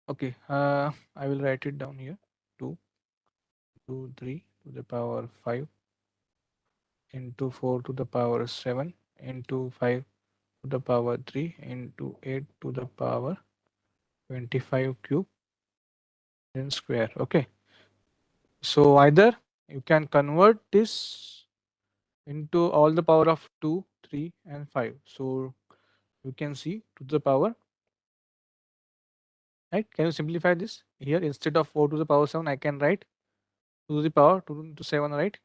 Okay, I will write it down here. 2 3 to the power 5 into 4 to the power 7 into 5 to the power 3 into 8 to the power 25 cube then square. Okay, so either you can convert this into all the power of 2, 3 and 5. So you can see to the power, right? Can you simplify this here? Instead of 4 to the power 7, I can write 2 to the power 2 to 7, right?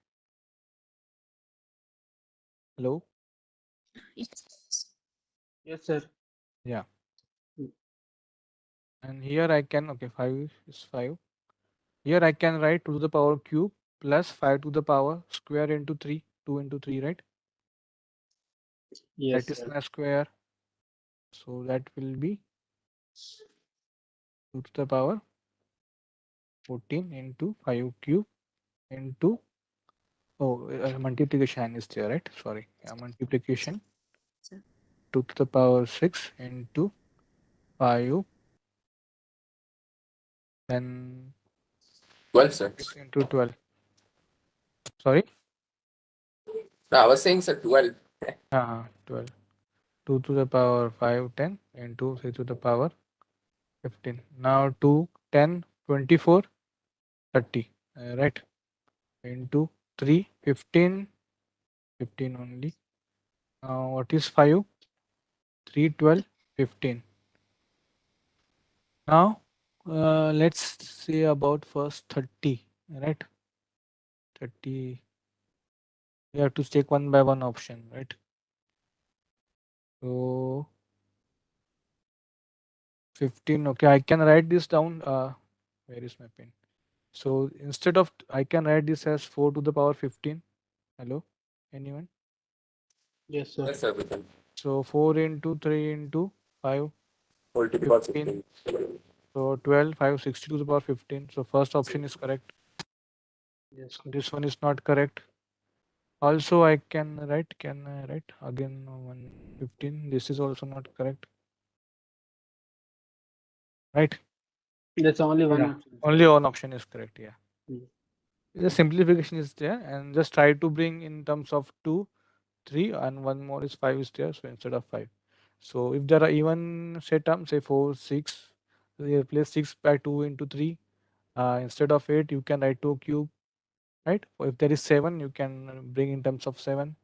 Hello? Yes, sir. Yeah. And here I can, okay, 5 is 5. Here I can write 2 to the power cube plus 5 to the power square into 3, 2 into 3, right? Yes, That is sir. my square. So that will be 2 to the power 14 into 5 cube into, multiplication is there, right? Sorry. Yeah, multiplication. 2 to the power 6 into 5, then 12, sir. 6 into 12. Sorry? No, I was saying, sir, 12. 12. 2 to the power 5, 10 into 3 to the power 15. Now 2, 10, 24, 30. Right? Into 3, 15, 15 only. What is 5? 3, 12, 15. Now, let's say about first 30, right? 30. We have to take one by one option, right? So 15. Okay, I can write this down. Where is my pen? So instead of, I can write this as 4 to the power 15. Hello, anyone? Yes, sir. Yes, sir, we can. So 4 into 3 into 5, Whole to the power 15. 15. So 12, 5, 60 to the power 15. So first option is correct. Yes. So this one is not correct. Also, I can write again 115. This is also not correct. Right? That's only one Yeah, option. only one option is correct. Yeah. Hmm. The simplification is there, and just try to bring in terms of 2, 3, and one more is 5 is there. So instead of 5. So if there are even set terms, say 4, 6, you replace 6 by 2 into 3. Instead of 8, you can write 2 cube, right? Or if there is 7, you can bring in terms of 7,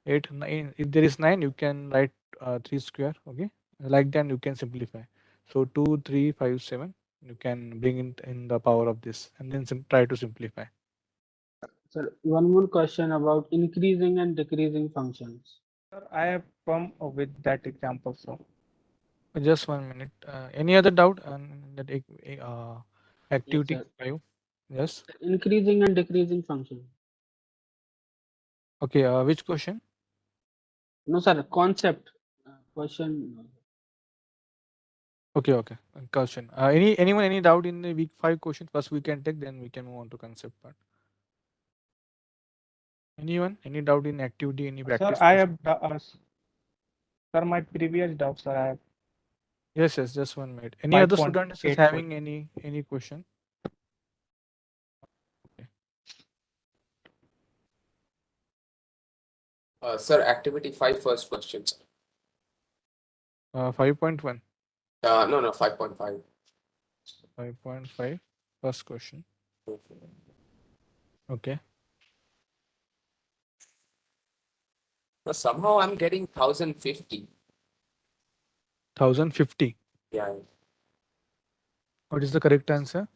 8, 9. If there is 9, you can write 3 square. Okay, like that you can simplify. So 2, 3, 5, 7. You can bring in the power of this, and then try to simplify. Sir, one more question about increasing and decreasing functions. Sir, I have come with that example, so. Just 1 minute. Any other doubt on that activity Yes, 5? Yes. increasing and decreasing function. Okay. Which question? No, sir. Concept. Question. Okay. Okay. Question. Any doubt in the week 5 question? First we can take, then we can move on to concept part. Anyone? Any doubt in activity? Any Sir, practice I question? have, sir, my previous doubt, sir, I have Yes. Yes. Just 1 minute. Any other students is 5.8 having any question? Okay. Sir, activity 5, first question, sir. 5.1. No, 5.5. 5.5. First question. Okay. Somehow I'm getting 1050. 1050. Yeah. What is the correct answer?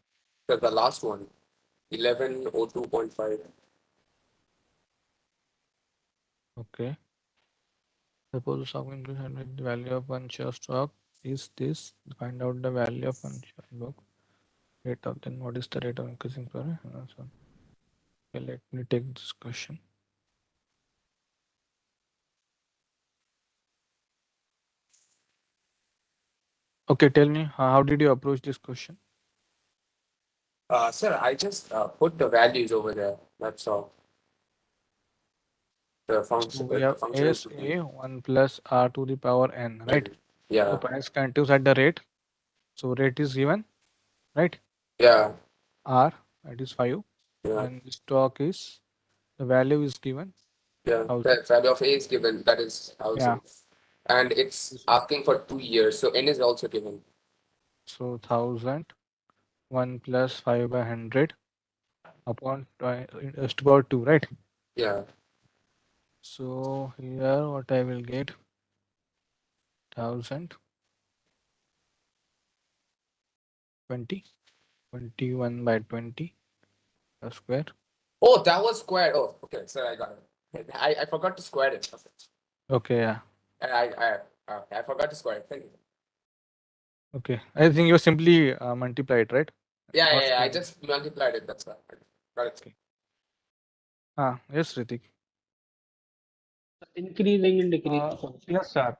So the last one, 1102.5. Okay. Suppose stock increase and the value of one share stock is this. Find out the value of one share stock. Rate of then what is the rate of increasing per? Okay, let me take this question. Okay, tell me how did you approach this question? Sir, I just put the values over there. That's all. The function. So we have SA 1 plus R to the power n, right? Yeah. So price continues at the rate. So rate is given, right? Yeah. R, that is 5. Yeah. And the stock is, the value is given. Yeah. 1000. The value of A is given. That is 1000. Yeah. And it's asking for 2 years. So N is also given. So 1000, 1 plus 5 by 100 upon is to power 2, right? Yeah. So here what I will get, 1000, 20, 21 by 20 square. Oh, that was squared. Oh, okay. Sir, I got it. I forgot to square it. Okay, yeah. I forgot to square it. Thank you. Okay. I think you simply multiply it, right? Yeah, Not yeah, yeah. I square. just multiplied it. That's right. Got it. Okay. Yes, Ritik. Increasing and decreasing function. Yes, sir.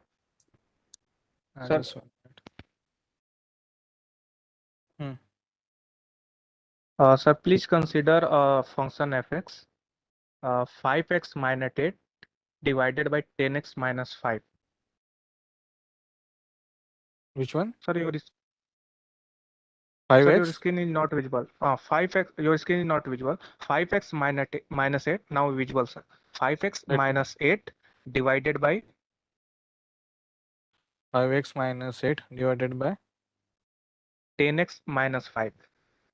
Sir, Just one minute. Sir, please consider a function fx, 5x minus 8 divided by 10x minus 5. Which one? Sir, your 5x? screen is not visible. 5x, your screen is not visible. 5x minus 8, now visible, sir. 5x minus 8 divided by 5x minus 8 divided by 10x minus 5.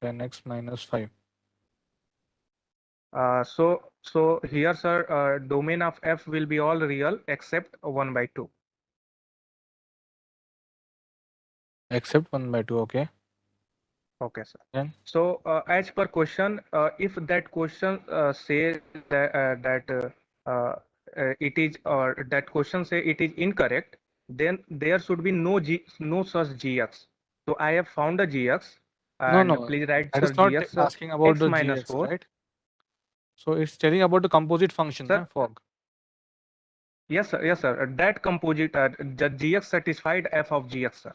10x minus 5. So here, sir, domain of f will be all real except 1 by 2. Except 1 by 2, okay. Okay, sir. Then? So as per question, if that question says that it is, or that question say it is incorrect, then there should be no such gx. So I have found a gx, and No. please write, That sir, is not gx asking about x the minus gx, 4. right? So it's telling about the composite function, Sir, fog. Yes, sir. Yes, sir. That composite, the gx satisfied f of gx, sir.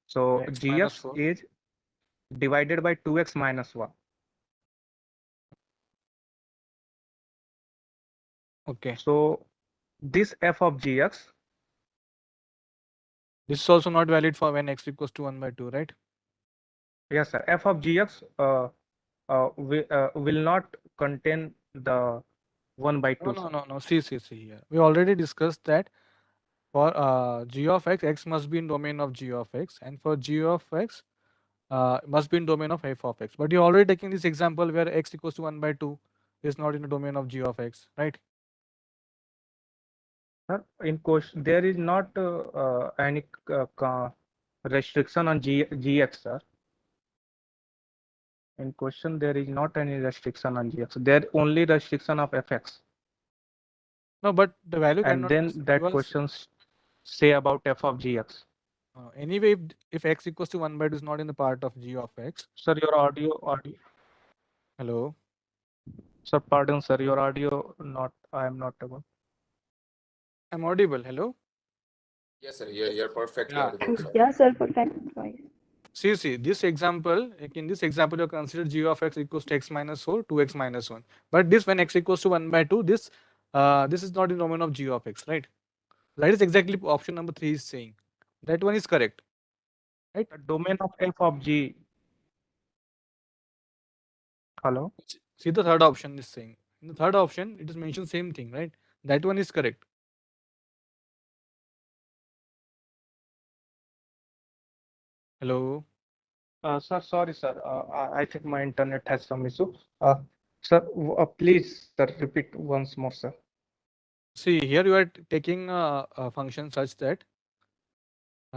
So X minus gx 4. is divided by 2x minus 1. Okay. So this f of gx. This is also not valid for when x equals to 1 by 2, right? Yes, sir. F of gx will not contain the 1 by 2, sir. No. See here. We already discussed that for g of x must be in domain of g of x, and for g of x must be in domain of f of x. But you're already taking this example where x equals to 1 by 2 is not in the domain of g of x, right? Sir, in question, there is not any restriction on gx, sir. In question, there is not any restriction on gx. There only restriction of fx. No, but the value And cannot then that because questions say about f of gx. anyway, if x equals to 1 by 2 is not in the part of g of x. Sir, your audio. Hello. Sir, pardon, sir, your audio not. I am not able. I'm audible. Hello. Yes, sir. You're perfectly Yeah. audible, sir. Yeah, sir, perfect. Fine. See, this example, in this example, you consider g of x equals to x minus 4, 2x minus 1. But this, when x equals to 1 by 2, this is not in domain of g of x, right? That is exactly option number 3 is saying. That one is correct, right? The domain of f of g. Hello. See, the third option is saying. In the third option, it is mentioned same thing, right? That one is correct. Hello. Sir, sorry, sir. I think my internet has some issue. Sir, please, sir, repeat once more, sir. See, here you are taking a function such that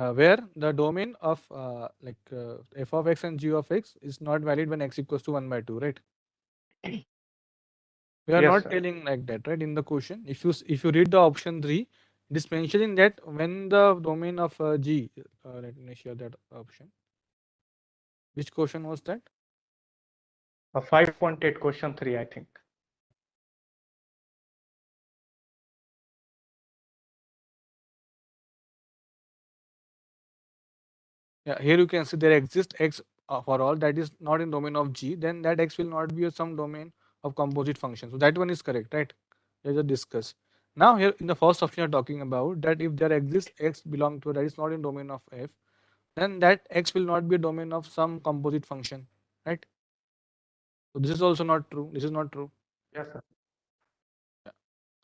where the domain of f of x and g of x is not valid when x equals to 1 by 2, right? We are Yes, not sir. telling like that, right? In the question, if you read the option 3, it is mentioning that when the domain of g, let me share that option. Which question was that? 5.8 question 3, I think. Yeah, here you can see there exists x for all that is not in domain of g, then that x will not be some domain of composite function. So that one is correct, right? Let's just discuss. Now here in the first option, you are talking about that if there exists x belong to that is not in domain of f, then that x will not be a domain of some composite function, right? So this is also not true. This is not true. Yes, sir.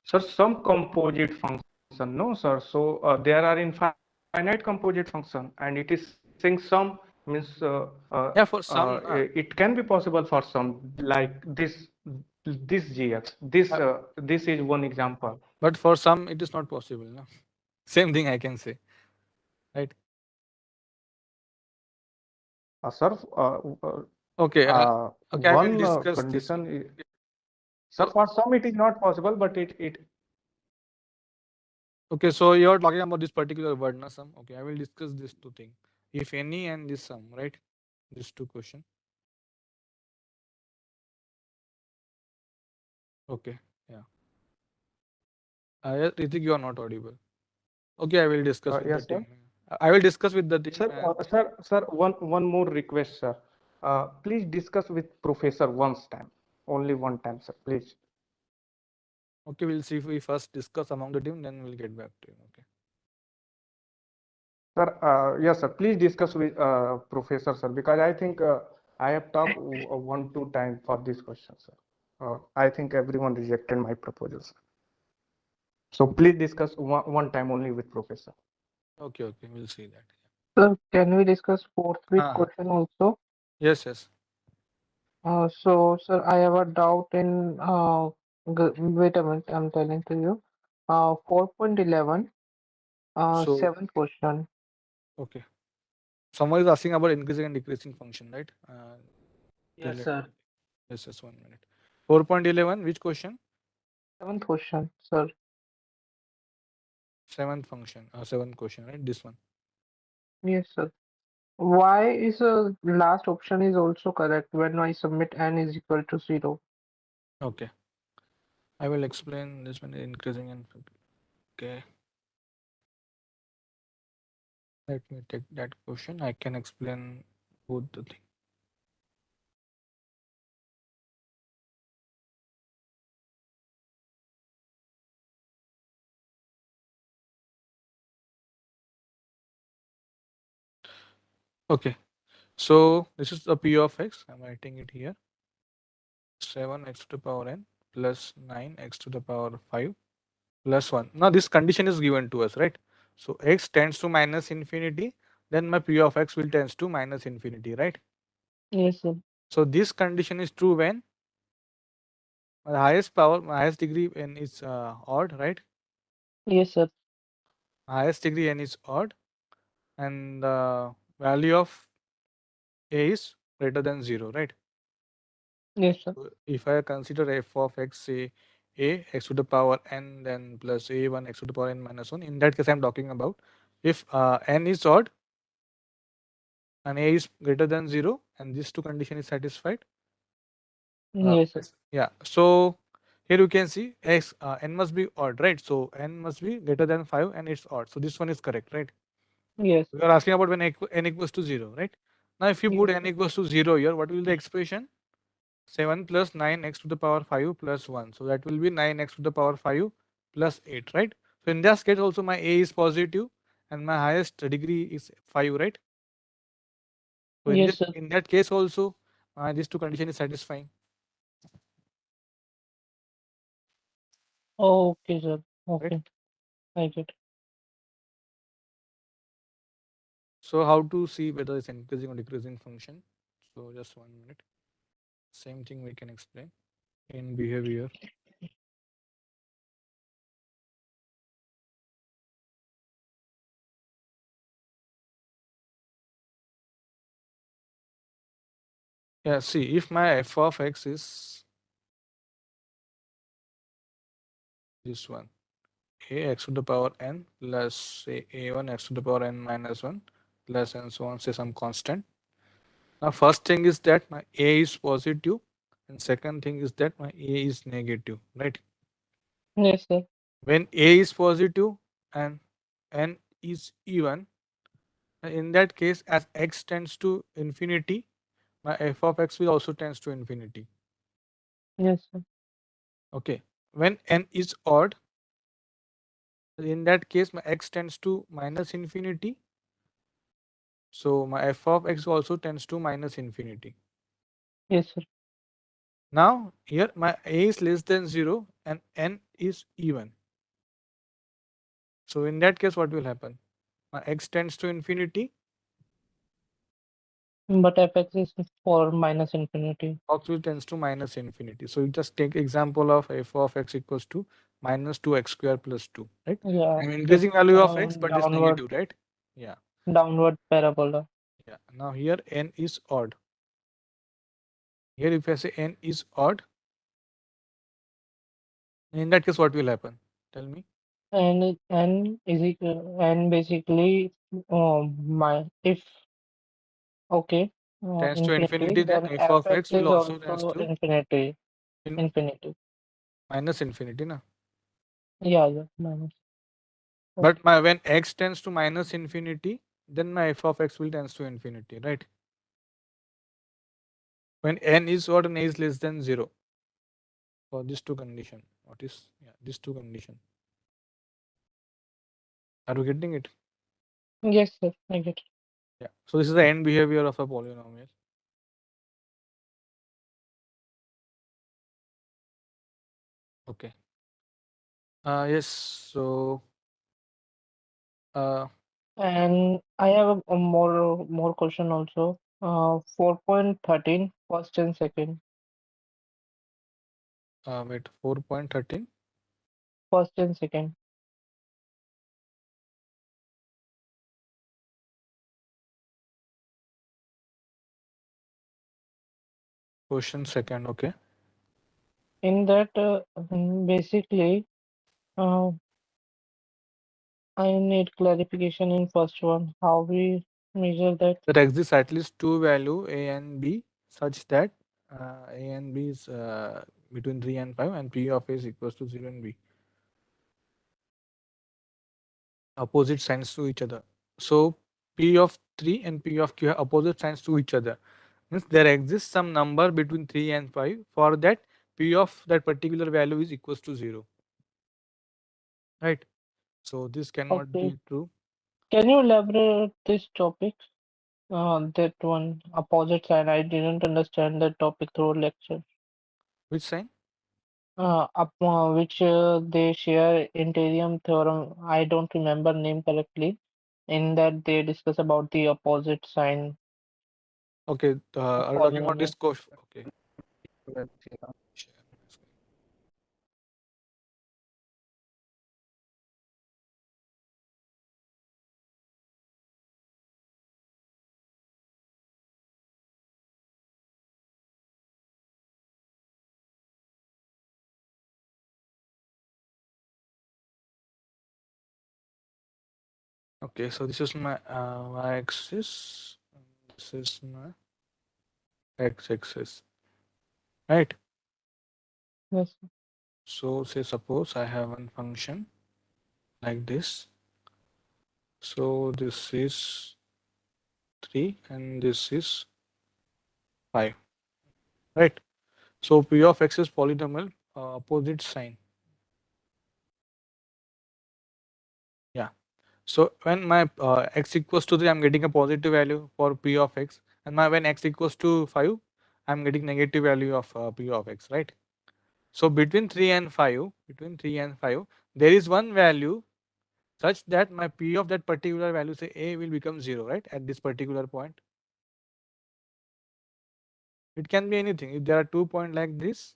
Sir, some composite function, no, sir. So there are infinite composite function, and it is saying some means Yeah, for some. it can be possible for some like this gx. This is one example. But for some, it is not possible. No? Same thing I can say, right? Sir, Okay. Okay, I will one discuss this condition one. is, sir, for some it is not possible, but it Okay, so you are talking about this particular word, na sum. Okay, I will discuss these two things. If any and this sum, right? These two questions. Okay, yeah. Ritik, you are not audible. Okay, I will discuss with the yes, sir. team. I will discuss with the team. Sir, one more request, sir. Please discuss with professor once time, only one time, sir, please. Okay, we'll see if we first discuss among the team, then we'll get back to you. Okay. Sir, yes, sir. Please discuss with professor, sir, because I think I have talked 1-2 times for this question, sir. I think everyone rejected my proposal, sir. So please discuss one time only with professor. Okay, we'll see that. Sir, can we discuss fourth week Uh-huh. question also? Yes. So, sir, I have a doubt in, wait a minute, I'm telling to you. 4.11, So, seventh question. okay. Someone is asking about increasing and decreasing function, right? Yes, sir. Yes, 1 minute. 4.11, which question? Seventh question, sir. Seventh function, seventh question, right? This one. Yes, sir. Why is the last option is also correct when I submit n is equal to 0? Okay. I will explain this one increasing and okay. Let me take that question. I can explain both the thing. Okay. So this is the p of x. I'm writing it here. 7x to the power n plus 9x to the power 5 plus 1. Now this condition is given to us, right? So x tends to minus infinity, then my p of x will tends to minus infinity, right? Yes, sir. So this condition is true when the highest power, highest degree n is odd, right? Yes, sir. Highest degree n is odd, and the value of a is greater than 0, right? Yes, sir. So if I consider f of x, say a x to the power n, then plus a1 x to the power n minus 1, in that case I'm talking about if n is odd and a is greater than 0 and this two condition is satisfied. Yes, sir. Yeah, so here you can see x n must be odd, right? So n must be greater than 5 and it's odd, so this one is correct, right? Yes. We are asking about when n equals to 0, right? Now if you put n equals to 0 here, what will be the expression? 7 plus 9x to the power 5 plus 1. So that will be 9x to the power 5 plus 8, right? So in this case also my a is positive and my highest degree is 5, right? So Yes, sir. in that case also these two condition is satisfying. Okay, sir. Okay. I get. So how to see whether it's increasing or decreasing function? So just 1 minute. Same thing we can explain in behavior. Yeah, see, if my f of x is this one, a x to the power n plus say a1 x to the power n minus 1 plus and so on, say some constant. Now first thing is that my a is positive and second thing is that my a is negative, right? Yes, sir. When a is positive and n is even, in that case as x tends to infinity, my f of x will also tends to infinity. Yes, sir. Okay. When n is odd, in that case my x tends to minus infinity, so my f of x also tends to minus infinity. Yes, sir. Now here my a is less than 0 and n is even. So in that case what will happen? My x tends to infinity, But fx is for minus infinity. x will tends to minus infinity. So you just take example of f of x equals to minus 2x square plus 2, right? Yeah, I'm it's increasing value of x but it's downward negative, right? Yeah. downward parabola. Yeah. Now here n is odd. Here if I say n is odd, in that case what will happen? Tell me. And is equal and basically my if okay Tends to infinity, infinity, then then f of fx x will is also tends also to infinity. minus infinity, na? Yeah, minus. But when x tends to minus infinity, then my f of x will tends to infinity, right? When n is odd and a is less than 0. For these two condition. What is, yeah, these two condition. Are you getting it? Yes, sir, I get it. Yeah. So this is the end behavior of a polynomial. Okay. Yes. So And I have a more question also. 4.13 first and second. wait, 4.13. First and second. Question second. Okay. In that, basically, uh, I need clarification in first one. How we measure that? There exists at least two value a and b such that a and b is between 3 and 5 and p of a is equals to 0 and b. Opposite signs to each other. So p of 3 and p of q have opposite signs to each other. Means there exists some number between 3 and 5 for that p of that particular value is equals to 0. Right? So this cannot Okay. be true. Can you elaborate this topic? That one opposite sign. I didn't understand that topic through lecture. Which sign? Which they share interium theorem. I don't remember name correctly. In that they discuss about the opposite sign Okay, of are you talking about polynomial. this question? Okay. Okay, so this is my y-axis. This is my x-axis. Right? Yes. So say suppose I have one function like this. So this is 3 and this is 5. Right? So p of x is polynomial opposite sign. Yeah. So when my x equals to 3, I'm getting a positive value for p of x, and when x equals to 5, I'm getting negative value of p of x, right? So between 3 and 5, there is one value such that my p of that particular value, say a, will become 0, right? At this particular point. It can be anything. If there are 2 points like this,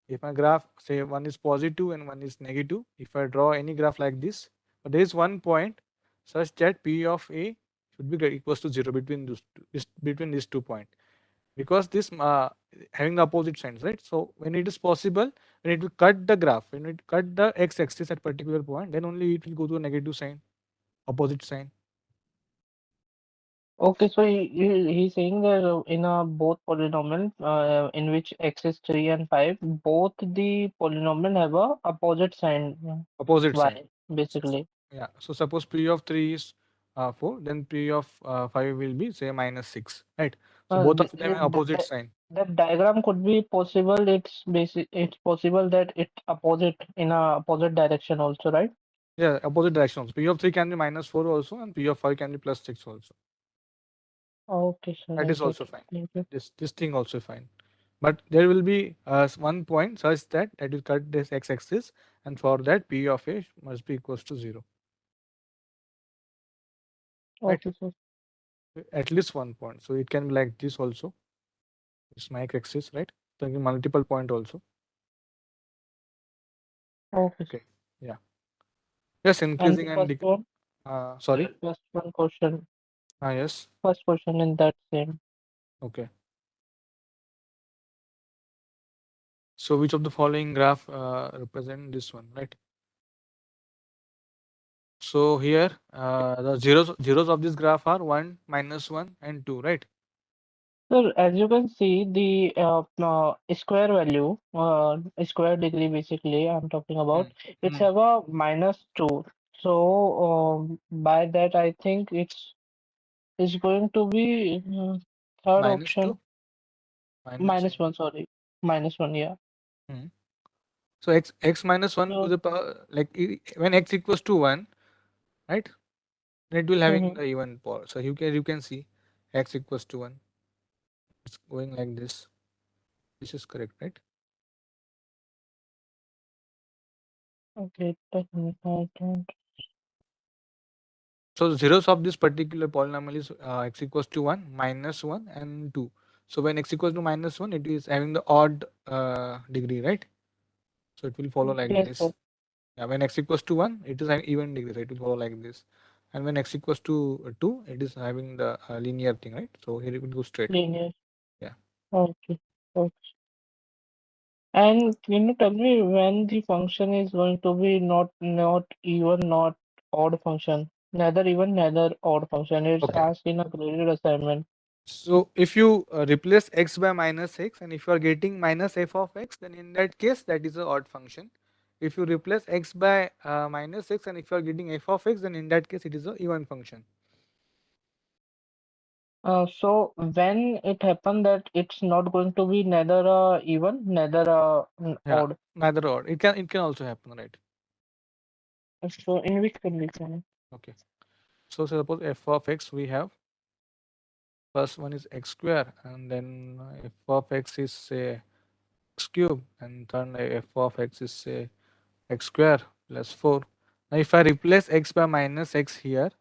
if my graph, say one is positive and one is negative, if I draw any graph like this, but there is one point such that p of a should be equals to 0 between these two points. because this having the opposite signs, right? So when it is possible, when it will cut the graph, when it cut the x-axis at particular point, then only it will go to a negative sign, opposite sign. Okay, so he's saying that in a both polynomial in which x is 3 and 5, both the polynomial have a opposite sign Opposite y sign. basically. Yeah. So suppose p of 3 is 4, then p of 5 will be say -6, right? So both of them have opposite sign. That diagram could be possible. It's possible that it's opposite in a opposite direction also, right? Yeah, opposite direction also. P of 3 can be -4 also, and P of 5 can be +6 also. Okay, sir, That I is get also it. fine. Thank you. This thing also fine. But there will be one point such that will cut this x-axis, and for that P of A must be equals to 0. Right? Okay, sir. At least one point. So it can be like this also. It's my x-axis, right? So multiple point also. Okay. Okay. Yeah. Yes, And increasing the and first one, sorry. first one question. Yes. First question in that same. Okay. So which of the following graph represent this one, right? So here the zeros of this graph are 1, -1, and 2, right? So as you can see, the square value, square degree basically, I'm talking about, it's have a -2. So by that, I think it's going to be third -2, option. -1, sorry, -1, yeah. So x minus 1 to the power, like when x equals to 1, right? Then it will having the even power. So you can see x equals to 1. It's going like this. This is correct, right? Okay, technically. So the zeros of this particular polynomial is x equals to 1, -1, and 2. So when x equals to -1, it is having the odd degree, right? So it will follow like Yes, this. sir. Yeah, when x equals to 1, it is an even degree, so it will follow like this. And when x equals to 2, it is having the linear thing, right? So here it will go straight. Linear. Yeah. Okay. Okay. And can you tell me when the function is going to be not even, not odd function, neither even, neither odd function? It's Okay. asked in a graded assignment. So if you replace x by -x, and if you are getting minus f of x, then in that case that is a odd function. If you replace x by -x, and if you are getting f of x, then in that case it is a even function. So when it happened that it's not going to be neither even, neither Yeah, odd. neither odd. It can also happen, right? So in which condition? Okay. So suppose f of x we have first one is x square, and then f of x is say x cube, and then f of x is say x square plus 4. Now if I replace x by -x here,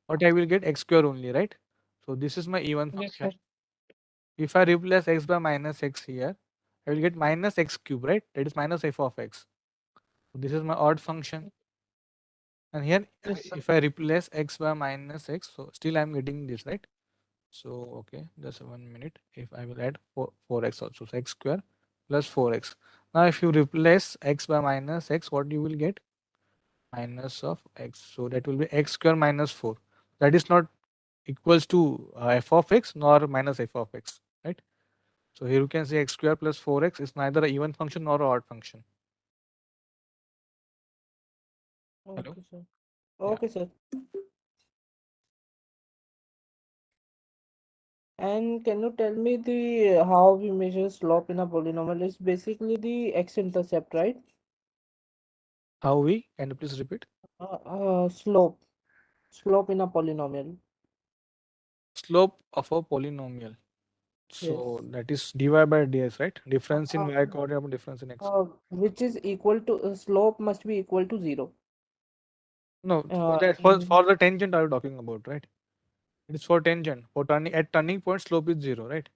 what I will get x square only, right? So this is my even Yes, function. sir. If I replace x by -x here, I will get -x cube, right? That is minus f of x. So this is my odd function. And here, Yes, sir. if I replace x by -x, so still I am getting this, right? So okay, just 1 minute. If I will add 4x also, so x square plus 4x. Now if you replace x by -x, what you will get? Minus of x. So that will be x square minus 4. That is not equals to f of x nor minus f of x, right? So here you can say x square plus 4x is neither an even function nor an odd function. Hello? Okay, sir. Yeah. Okay, sir. And can you tell me the how we measure slope in a polynomial? Is basically the x-intercept, right? How we? Can you please repeat? Slope in a polynomial. Slope of a polynomial. Yes. So that is dy by dx, right? Difference in y coordinate, difference in x. Which is equal to slope must be equal to 0. No, for the tangent are you talking about, right? It is for tangent. For turning point, slope is 0, right?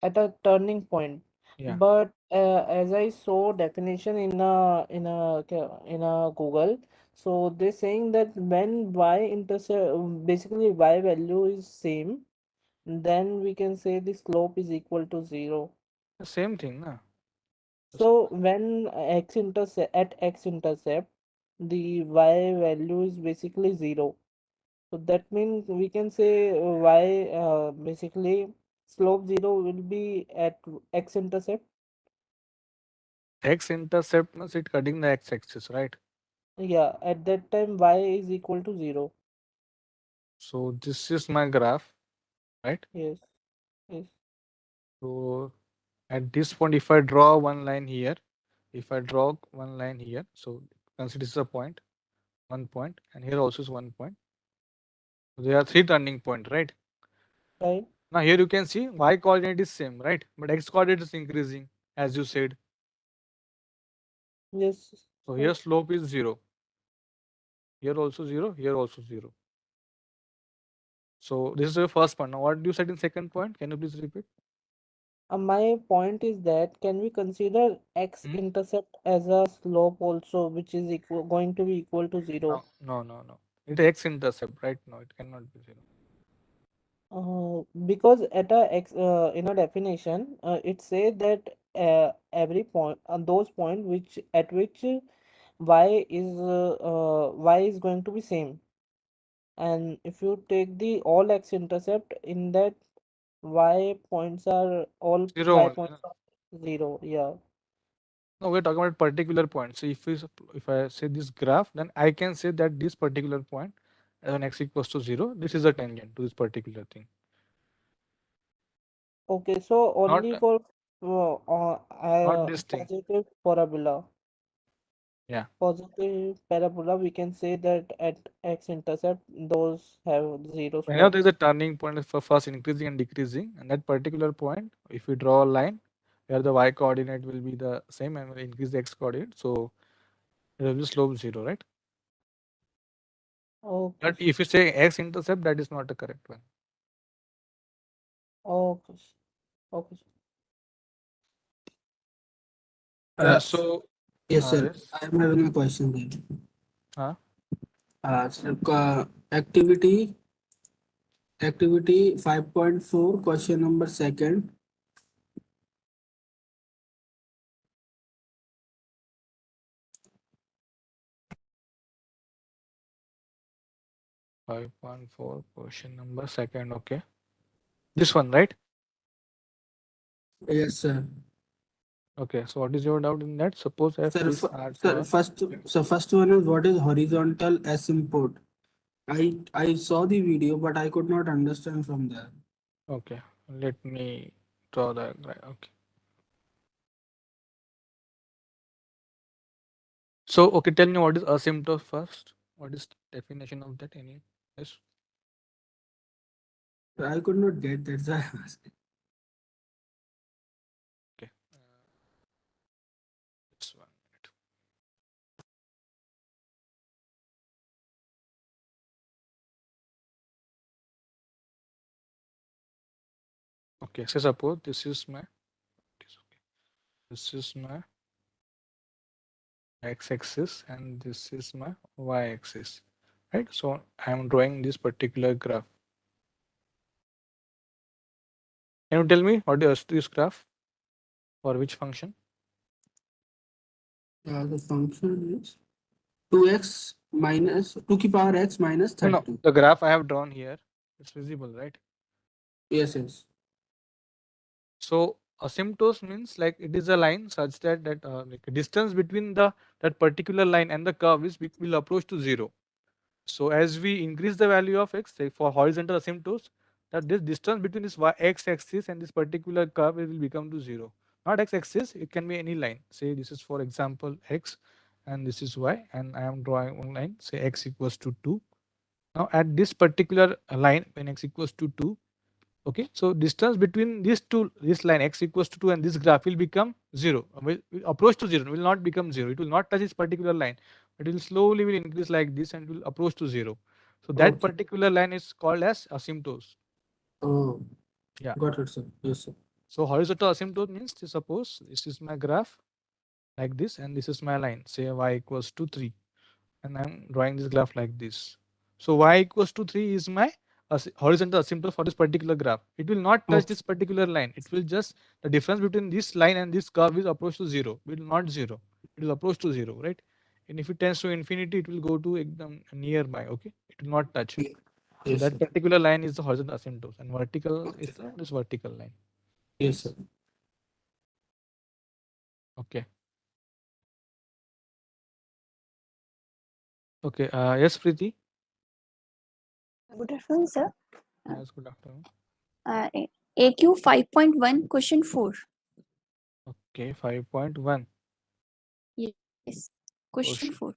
At a turning point. Yeah. But as I saw definition in a Google, so they're saying that when y intercept, basically y value is same, then we can say the slope is equal to 0. The same thing, na? So when x-intercept, the y value is basically 0. So that means we can say y basically slope 0 will be at x-intercept. X-intercept means it cutting the x-axis, right? Yeah, at that time y is equal to 0. So this is my graph, right? Yes, yes. So at this point, if I draw one line here, so consider this is a point, 1 point, and here also is 1 point. So there are 3 turning points, right? Right. Now here you can see y coordinate is same, right? But x coordinate is increasing, as you said. Yes. So here slope is 0. Here also 0. Here also 0. So this is the first point. Now what do you said in second point? Can you please repeat? My point is that can we consider x-intercept as a slope also, which is going to be equal to 0? No. It x-intercept, right? No, it cannot be 0. Because at a in a definition, it says that every point, those point which at which y is going to be same, and if you take the all x-intercept in that y points are all 0 y only, points na? are 0. Yeah. No, we're talking about particular point. So if I say this graph, then I can say that this particular point, when x equals to 0, this is a tangent to this particular thing. Okay, so Not only for this thing. positive parabola. Yeah. Positive parabola, we can say that at x-intercept, those have 0 Whenever there slope. is a turning point for first increasing and decreasing, and that particular point, if we draw a line where the y coordinate will be the same and will increase the x coordinate, so it will be slope 0, right? Okay. But if you say x-intercept, that is not the correct one. Okay. Okay. Yeah. So Yes, sir. yes. I am having a question there. Huh? Sir, activity 5.4, question number second. 5.4 question number second. Okay. This one, right? Yes, sir. Okay. So what is your doubt in that? Suppose f Sir, is r sir, cross. first one is what is horizontal asymptote? I saw the video, but I could not understand from there. Okay. Let me draw the right. Okay. So okay, tell me what is asymptote first. What is definition of that? Any? Yes. I could not get that. So I asked. Okay. Just 1 minute. Okay. So suppose this is my x-axis and this is my y-axis, right? So I am drawing this particular graph. Can you tell me what is this graph for which function? The function is 2x minus 2 की power x minus No, 32. the graph I have drawn here, it's visible, right? Yes, yes. So asymptotes means like it is a line such that like distance between that particular line and the curve is will approach to 0. So as we increase the value of x, say for horizontal asymptotes, that this distance between this x-axis and this particular curve will become to 0. Not x-axis, it can be any line. Say this is for example x and this is y, and I am drawing one line, say x equals to 2. Now at this particular line, when x equals to 2, okay, so distance between this line x equals to 2 and this graph will become 0, will approach to 0, will not become 0. It will not touch this particular line. It will slowly will increase like this and will approach to 0. So that Okay. particular line is called as asymptotes. Oh, Yeah. got it, sir. Yes, sir. So horizontal asymptote means, suppose this is my graph like this and this is my line, say y equals to 3, and I'm drawing this graph like this. So y equals to 3 is my horizontal asymptote for this particular graph. It will not touch this particular line. It will just, the difference between this line and this curve is approach to 0. It will not 0. It will approach to 0, right? And if it tends to infinity, it will go to nearby. Okay, it will not touch. So that particular line is the horizontal asymptote, and vertical is this vertical line. Yes, sir. Okay. Okay. Yes, Preeti. Good afternoon, sir. Yes, good afternoon. AQ 5.1, question 4. Okay, 5.1. Yes, question 4.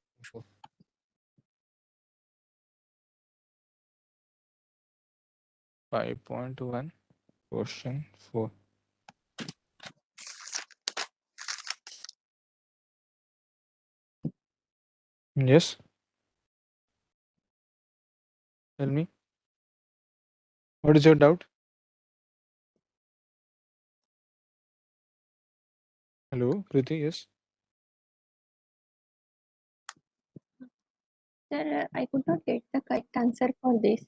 5.1, question 4. Yes. Tell me. What is your doubt? Hello, Preeti. Yes. Sir, I could not get the correct answer for this.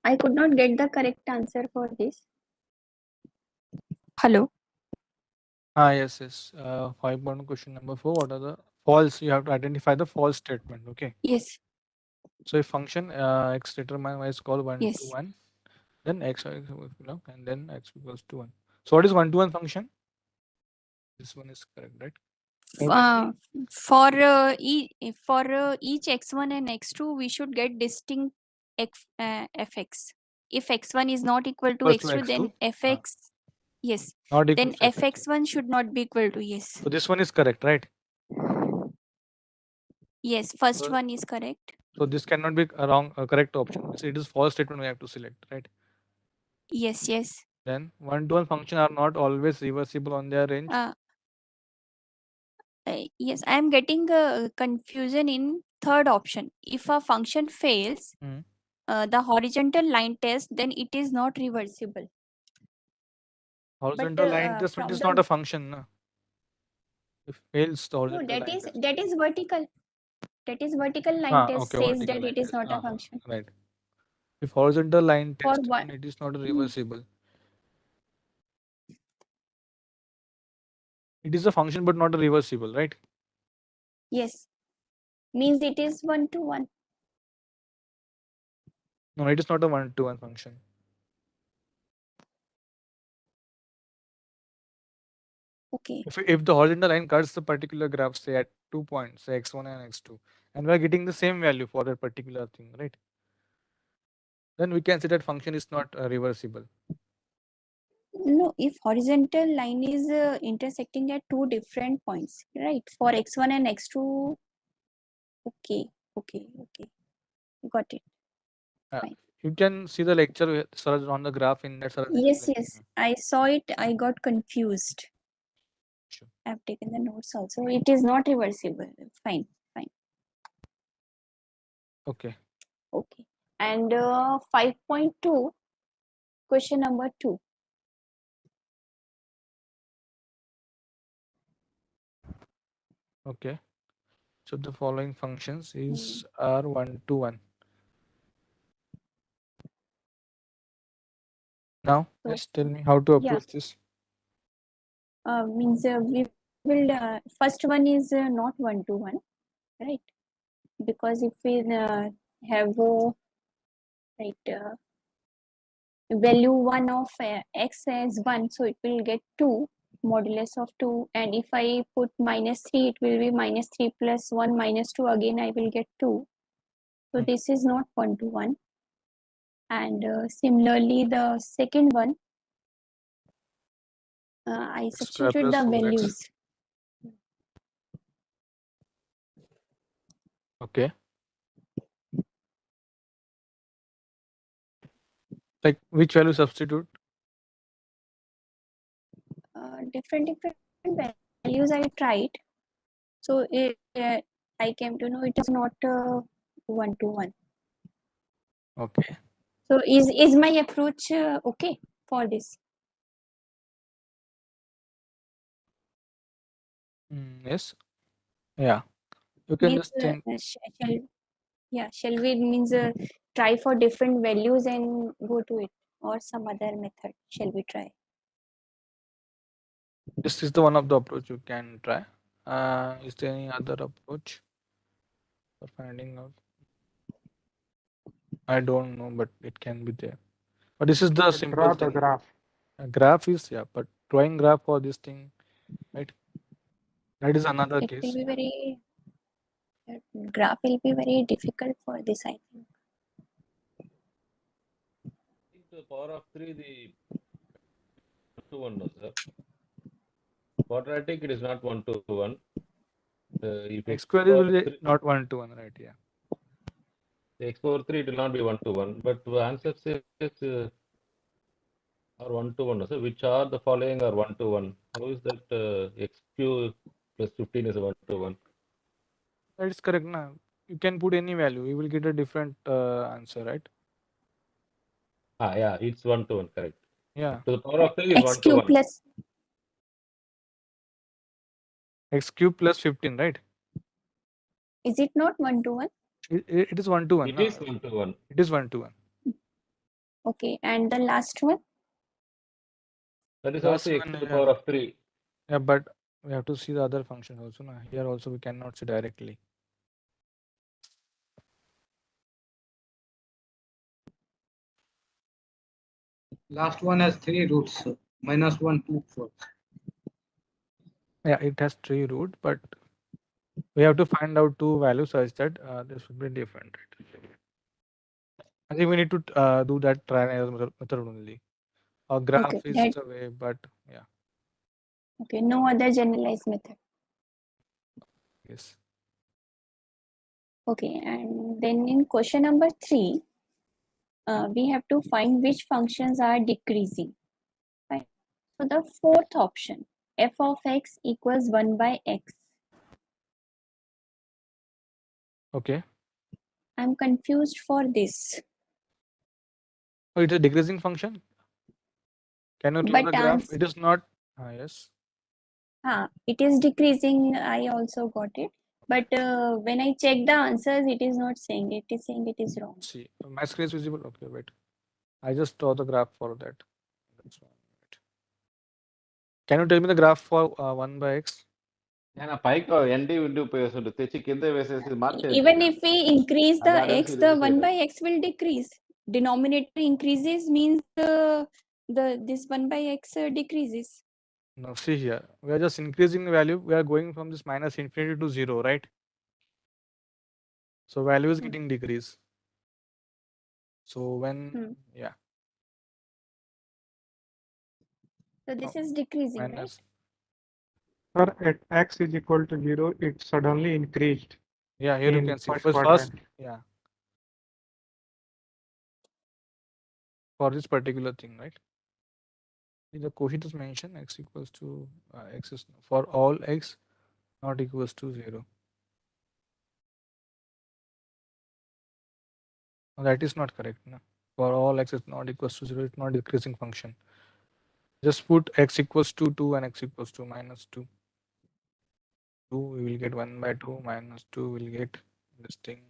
I could not get the correct answer for this. Hello. Yes, yes. 5.1, question number 4. What are the false? You have to identify the false statement. Okay. Yes. So if function x determined y is called 1 to Yes. 1, then x, and then x equals to 1. So what is 1 to 1 function? This one is correct, right? For each x1 and x2, we should get distinct fx. If x1 is not equal to Equals to x2, then x2. fx, yes, Not equal then to fx. fx1 should not be equal to, yes. So this one is correct, right? Yes, first one is correct. So this cannot be a wrong, correct option. So it is false statement we have to select, right? Yes, yes. Then 1 to 1 function are not always reversible on their range. Yes, I am getting confusion in third option. If a function fails the horizontal line test, then it is not reversible. Horizontal line test is not a function. No? If fails the horizontal No, line test. that is vertical. That is vertical line test Okay, says vertical that line it is test. not a function. Right. If horizontal line For test, one. then it is not reversible. It is a function but not a reversible, right? Yes. Means it is 1 to 1. No, it is not a 1 to 1 function. Okay. If the horizontal line cuts the particular graph, say at 2 points, say x1 and x2, and we are getting the same value for that particular thing, right? Then we can say that function is not reversible. No, if horizontal line is intersecting at two different points, right? For x1 and x2. Okay. Got it. Fine. You can see the lecture Saraj on the graph in that Saraj Yes, explained. yes. I saw it. I got confused. Sure. I have taken the notes also. It is not reversible. Fine. Okay. Okay. And 5.2, question number 2. Okay. So the following functions is are 1 to 1. Now, yes, tell me how to approach this. Means we will first one is not 1 to 1, right? Because if we have value 1 of x as 1, so it will get 2 modulus of 2, and if I put -3, it will be -3 plus 1 minus 2, again I will get 2. So this is not 1 to 1. And similarly the second one, I Square substitute plus the 4x. values. Okay. Like which value substitute? Different values I tried. So I came to know it is not 1 to 1. Okay. So is my approach okay for this? Yes. Yeah. You can Means, just think. Yeah, shall we means try for different values and go to it, or some other method shall we try? This is the one of the approach you can try. Is there any other approach for finding out? I don't know, but it can be there. But this is the simple Draw the thing. graph. A graph is, yeah, but drawing graph for this thing, right? That is another It will case. be very graph will be very difficult for this, I think. To the power of 3, the 1 to 1, no, sir. Quadratic, it is not 1 to 1. If X x square power will be 3, not 1 to 1, right? Yeah. the x power 3, it will not be 1 to 1. But the answer says are 1 to 1, no, sir. Which are the following are 1 to 1? How is that x cube plus 15 is 1 to 1? That is correct. Now you can put any value, you will get a different answer, right? Yeah, it's 1 to 1, correct. Yeah. To the power of 3 is X 1 to cube 1. plus X cube plus 15, right? is it not 1 to 1? It is 1 to 1. It No? is 1 to 1. It is 1 to 1. Okay, and the last one? That is Last also x one, to the yeah. power of 3. Yeah, but we have to see the other function also. Now here also we cannot see directly. Last one has 3 roots, -1, 2, 4. Yeah, it has 3 root, but we have to find out 2 values such that this should be different. Right? I think we need to do that trial and error method only. Or graph Okay, is that the way, but yeah. okay, no other generalized method. Yes. Okay, and then in question number 3, we have to find which functions are decreasing. Right. So the fourth option, f of x equals 1 by x. Okay. I'm confused for this. Oh, it's a decreasing function. Can you draw But the graph? It is not. Yes. It is decreasing. I also got it. But when I check the answers, it is not saying. It is saying it is wrong. See, my screen is visible. Okay, wait. I just draw the graph for that. That's one. Wait. Can you tell me the graph for 1 by x? Even if we increase the x, the 1 by x will decrease. Denominator increases means this 1 by x decreases. No, see here. We are just increasing the value. We are going from this minus infinity to 0, right? So value is getting decreased. So when, yeah. So this is decreasing, minus. Sir, at x is equal to 0, it suddenly increased. Yeah, here you in can see. first First, quadrant. yeah. For this particular thing, right? The quotient is mentioned x equals to x is for all x not equals to 0. That is not correct. No? For all x is not equals to 0, it's not decreasing function. Just put x equals to 2 and x equals to minus 2. 2 we will get 1 by 2 minus 2 will get this thing.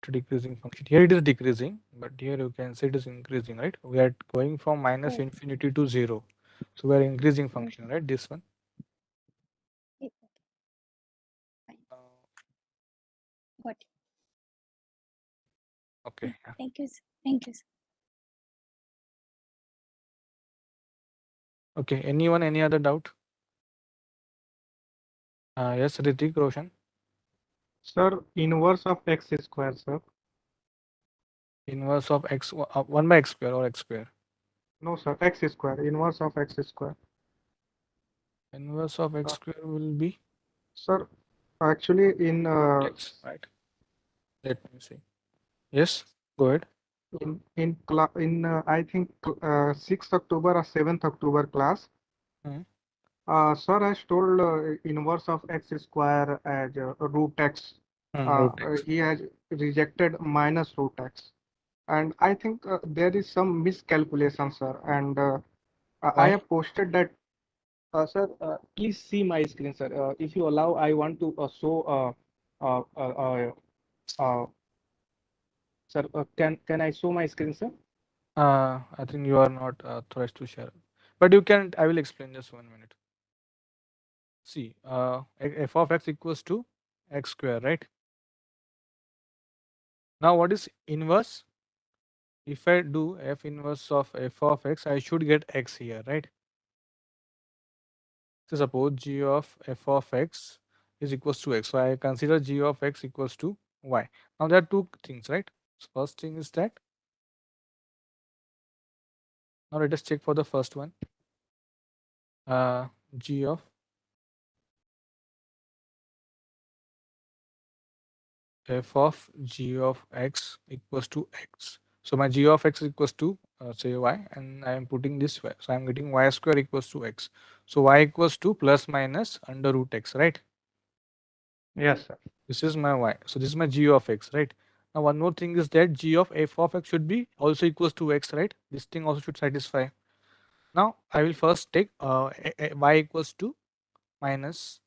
To decreasing function. Here it is decreasing, but here you can say it is increasing, right? We are going from minus infinity to 0. So we are increasing function, right? This one. Got it. Okay. Yeah. Thank you. Thank you. Okay. Anyone? Any other doubt? Yes, Ritik, Roshan. Sir, inverse of x square, sir. Inverse of x 1 by x square or x square. No, sir, x square. Inverse of x square. Inverse of x square will be. Sir, actually in X, right? Let me see. Yes, go ahead. in I think 6th October or 7th October class, sir has told inverse of x square as root x. Root x. He has rejected minus root x, and I think there is some miscalculation, sir. And I Why? have posted that Sir, please see my screen, sir. If you allow, I want to show. Uh, uh, uh, uh, Sir, can I show my screen, sir? I think you are not authorized to share, but you can. I will explain just 1 minute. See, f of x equals to x square, right? Now, what is inverse? If I do f inverse of f of x, I should get x here, right? So suppose g of f of x is equals to x. So I consider g of x equals to y. Now there are two things, right? So first thing is that. Now let us check for the first one. G of f of g of x equals to x. So my g of x equals to say y, and I am putting this y. So I am getting y square equals to x. So y equals to plus minus under root x, right? Yes, sir. This is my y. So this is my g of x, right? Now one more thing is that g of f of x should be also equals to x, right? This thing also should satisfy. Now I will first take y equals to minus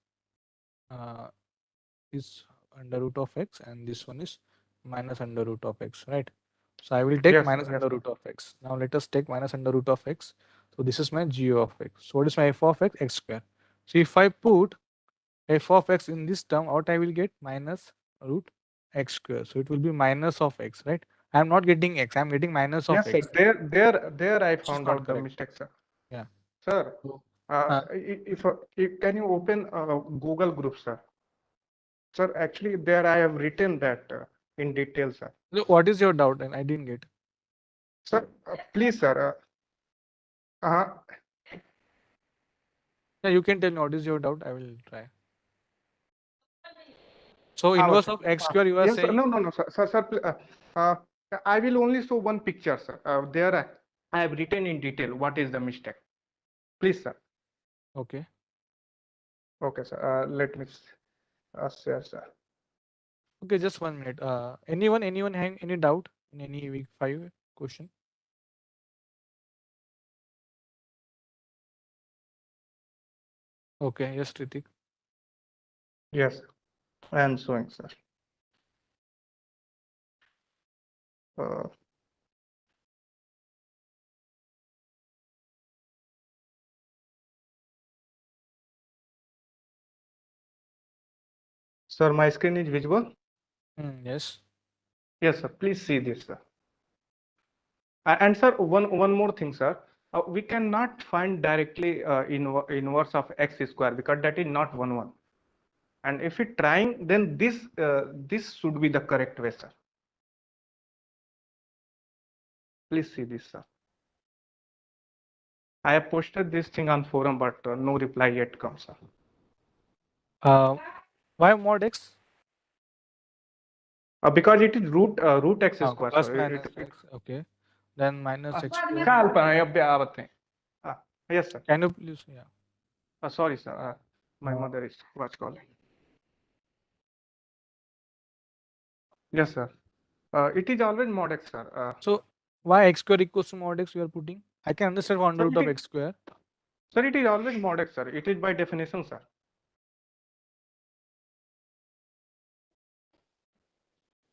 is under root of x, and this one is minus under root of x, right? So I will take Yes, minus sir. Yes, under sir. root of x. Now let us take minus under root of x. So this is my g of x. So what is my f of x? X square. So if I put f of x in this term, what I will get? Minus root x square. So it will be minus of x, right? I am not getting x. I am getting minus of Yes, sir. x. There I Which is found not out the correct. mistake, sir. Yeah. Sir, So, if can you open Google Group, sir? Sir, actually, there I have written that in detail, sir. what is your doubt? And I didn't get. Sir, please, sir. Yeah, you can tell me what is your doubt. I will try. So inverse of x square, you are yes, sir. saying? No, no, no, sir. Sir, I will only show one picture, sir. There I have written in detail what is the mistake. Please, sir. Okay. Okay, sir. Let me share, sir. Okay, just 1 minute. Anyone having any doubt in any week 5 question? Okay, yes, Ritik. Yes, I am showing, sir. Sir, my screen is visible? Yes. Yes, sir. Please see this, sir. And sir, one more thing, sir. We cannot find directly inverse of x square because that is not 1. And if we trying, then this should be the correct way, sir. Please see this, sir. I have posted this thing on forum, but no reply yet comes, sir. Why mod x? Because it is root x square, Plus sir. minus x. Okay. Then minus x square. Yes, sir. Can you please? Yeah. Sorry, sir. My mother is calling. Yes, sir. It is always mod x, sir. So why x square equals to mod x you are putting? I can understand under root of x square. Sir, it is always mod x, sir. It is by definition, sir.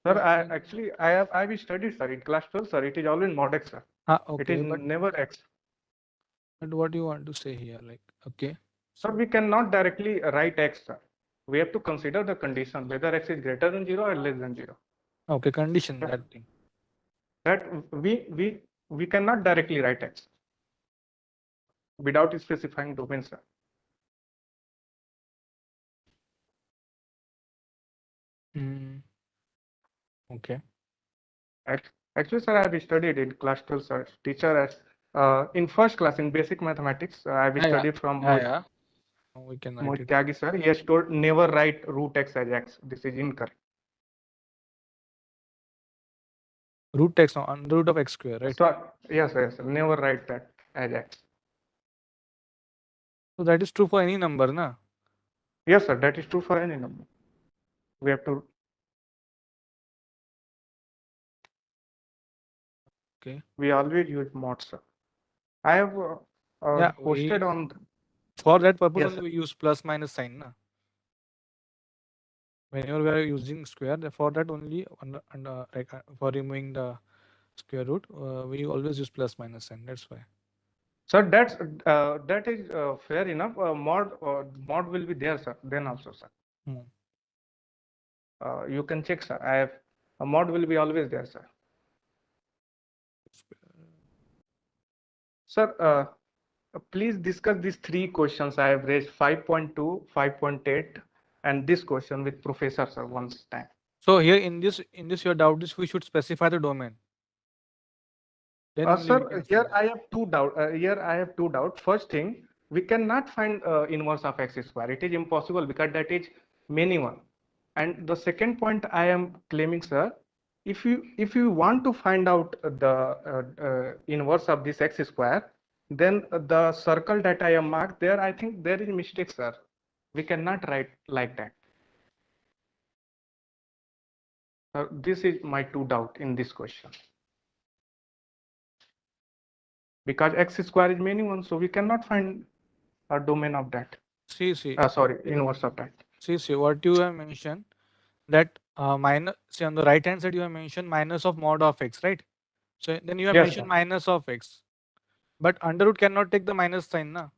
Sir, I have studied, sir, in class 12, sir. It is always mod x, sir. Okay, it is never x. But what do you want to say here? Like, okay. Sir, we cannot directly write x, sir. We have to consider the condition, whether x is greater than 0 or less than 0. Okay, condition, that thing. That we cannot directly write x without specifying domain, sir. Okay. Actually, sir, I have studied in class 12, sir. Teacher as in first class in basic mathematics, I have studied from We can write it. Tyagi, sir. He has told never write root x as x. This is incorrect. Root x on the root of x square, right? So, yes, yes. Never write that as x. So that is true for any number, na? Yes, sir. That is true for any number. We have to. Okay. We always use mod, sir. I have posted on. For that purpose Yes, only sir. we use plus minus sign, na? Whenever we are using square, for that only for removing the square root, we always use plus minus sign. That's why. Sir, that is fair enough. Mod will be there, sir. Then also, sir. You can check, sir. I have a mod will be always there, sir. Sir, please discuss these three questions I have raised: 5.2, 5.8, and this question with Professor, sir, once time. So here in this your doubt is we should specify the domain. Then only we Sir, can here find. I have two doubt. Here I have two doubts. First thing, we cannot find inverse of x square. It is impossible because that is minimum. And the second point I am claiming, sir, if you want to find out the inverse of this x square, then the circle that I am marked there, I think there is a mistake, sir. We cannot write like that. This is my two doubt in this question. Because x square is minimum, so we cannot find a domain of that. See. Sorry, inverse of that. See what you have mentioned, that minus. See, on the right hand side you have mentioned minus of mod of x, right? So then you have Yes, mentioned sir. minus of x, but under root cannot take the minus sign, na?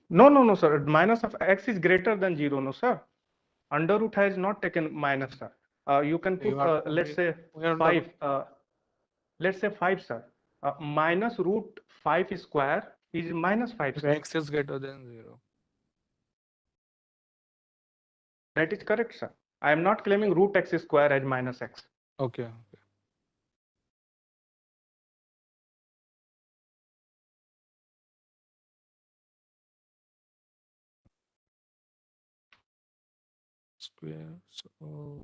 No, sir. Minus of x is greater than 0, no, sir. Under root has not taken minus, sir. You can put, let's say, 5. Let's say 5, sir. Minus root 5 square is minus 5, If sir. x is greater than 0. That is correct, sir. I am not claiming root x square as minus x. Okay. Square. So 1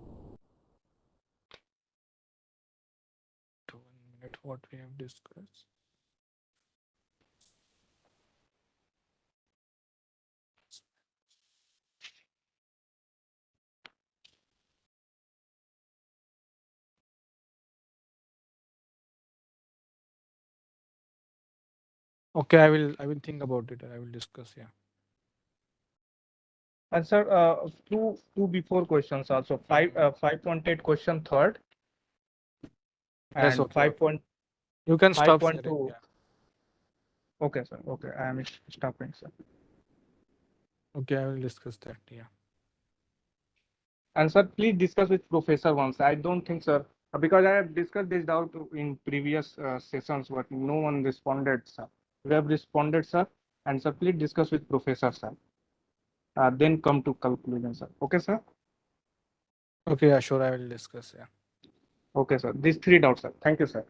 minute. What we have discussed. Okay, I will think about it. I will discuss. Yeah. And sir, two before questions also. 5.8 question third. Yes. And Okay. You can stop sharing. 5.2. Yeah. Okay, sir. Okay, I am stopping, sir. Okay, I will discuss that. Yeah. And sir, please discuss with professor once. I don't think, sir, because I have discussed this doubt in previous sessions, but no one responded, sir. We have responded, sir. And sir, please discuss with professor, sir. Then come to conclusion, sir. Okay, sir. Okay. Yeah. Sure. I will discuss. Yeah. Okay, sir. These three doubts, sir. Thank you, sir.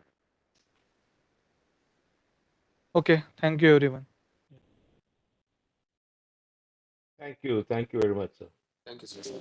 Okay. Thank you, everyone. Thank you very much, sir. Thank you, sir.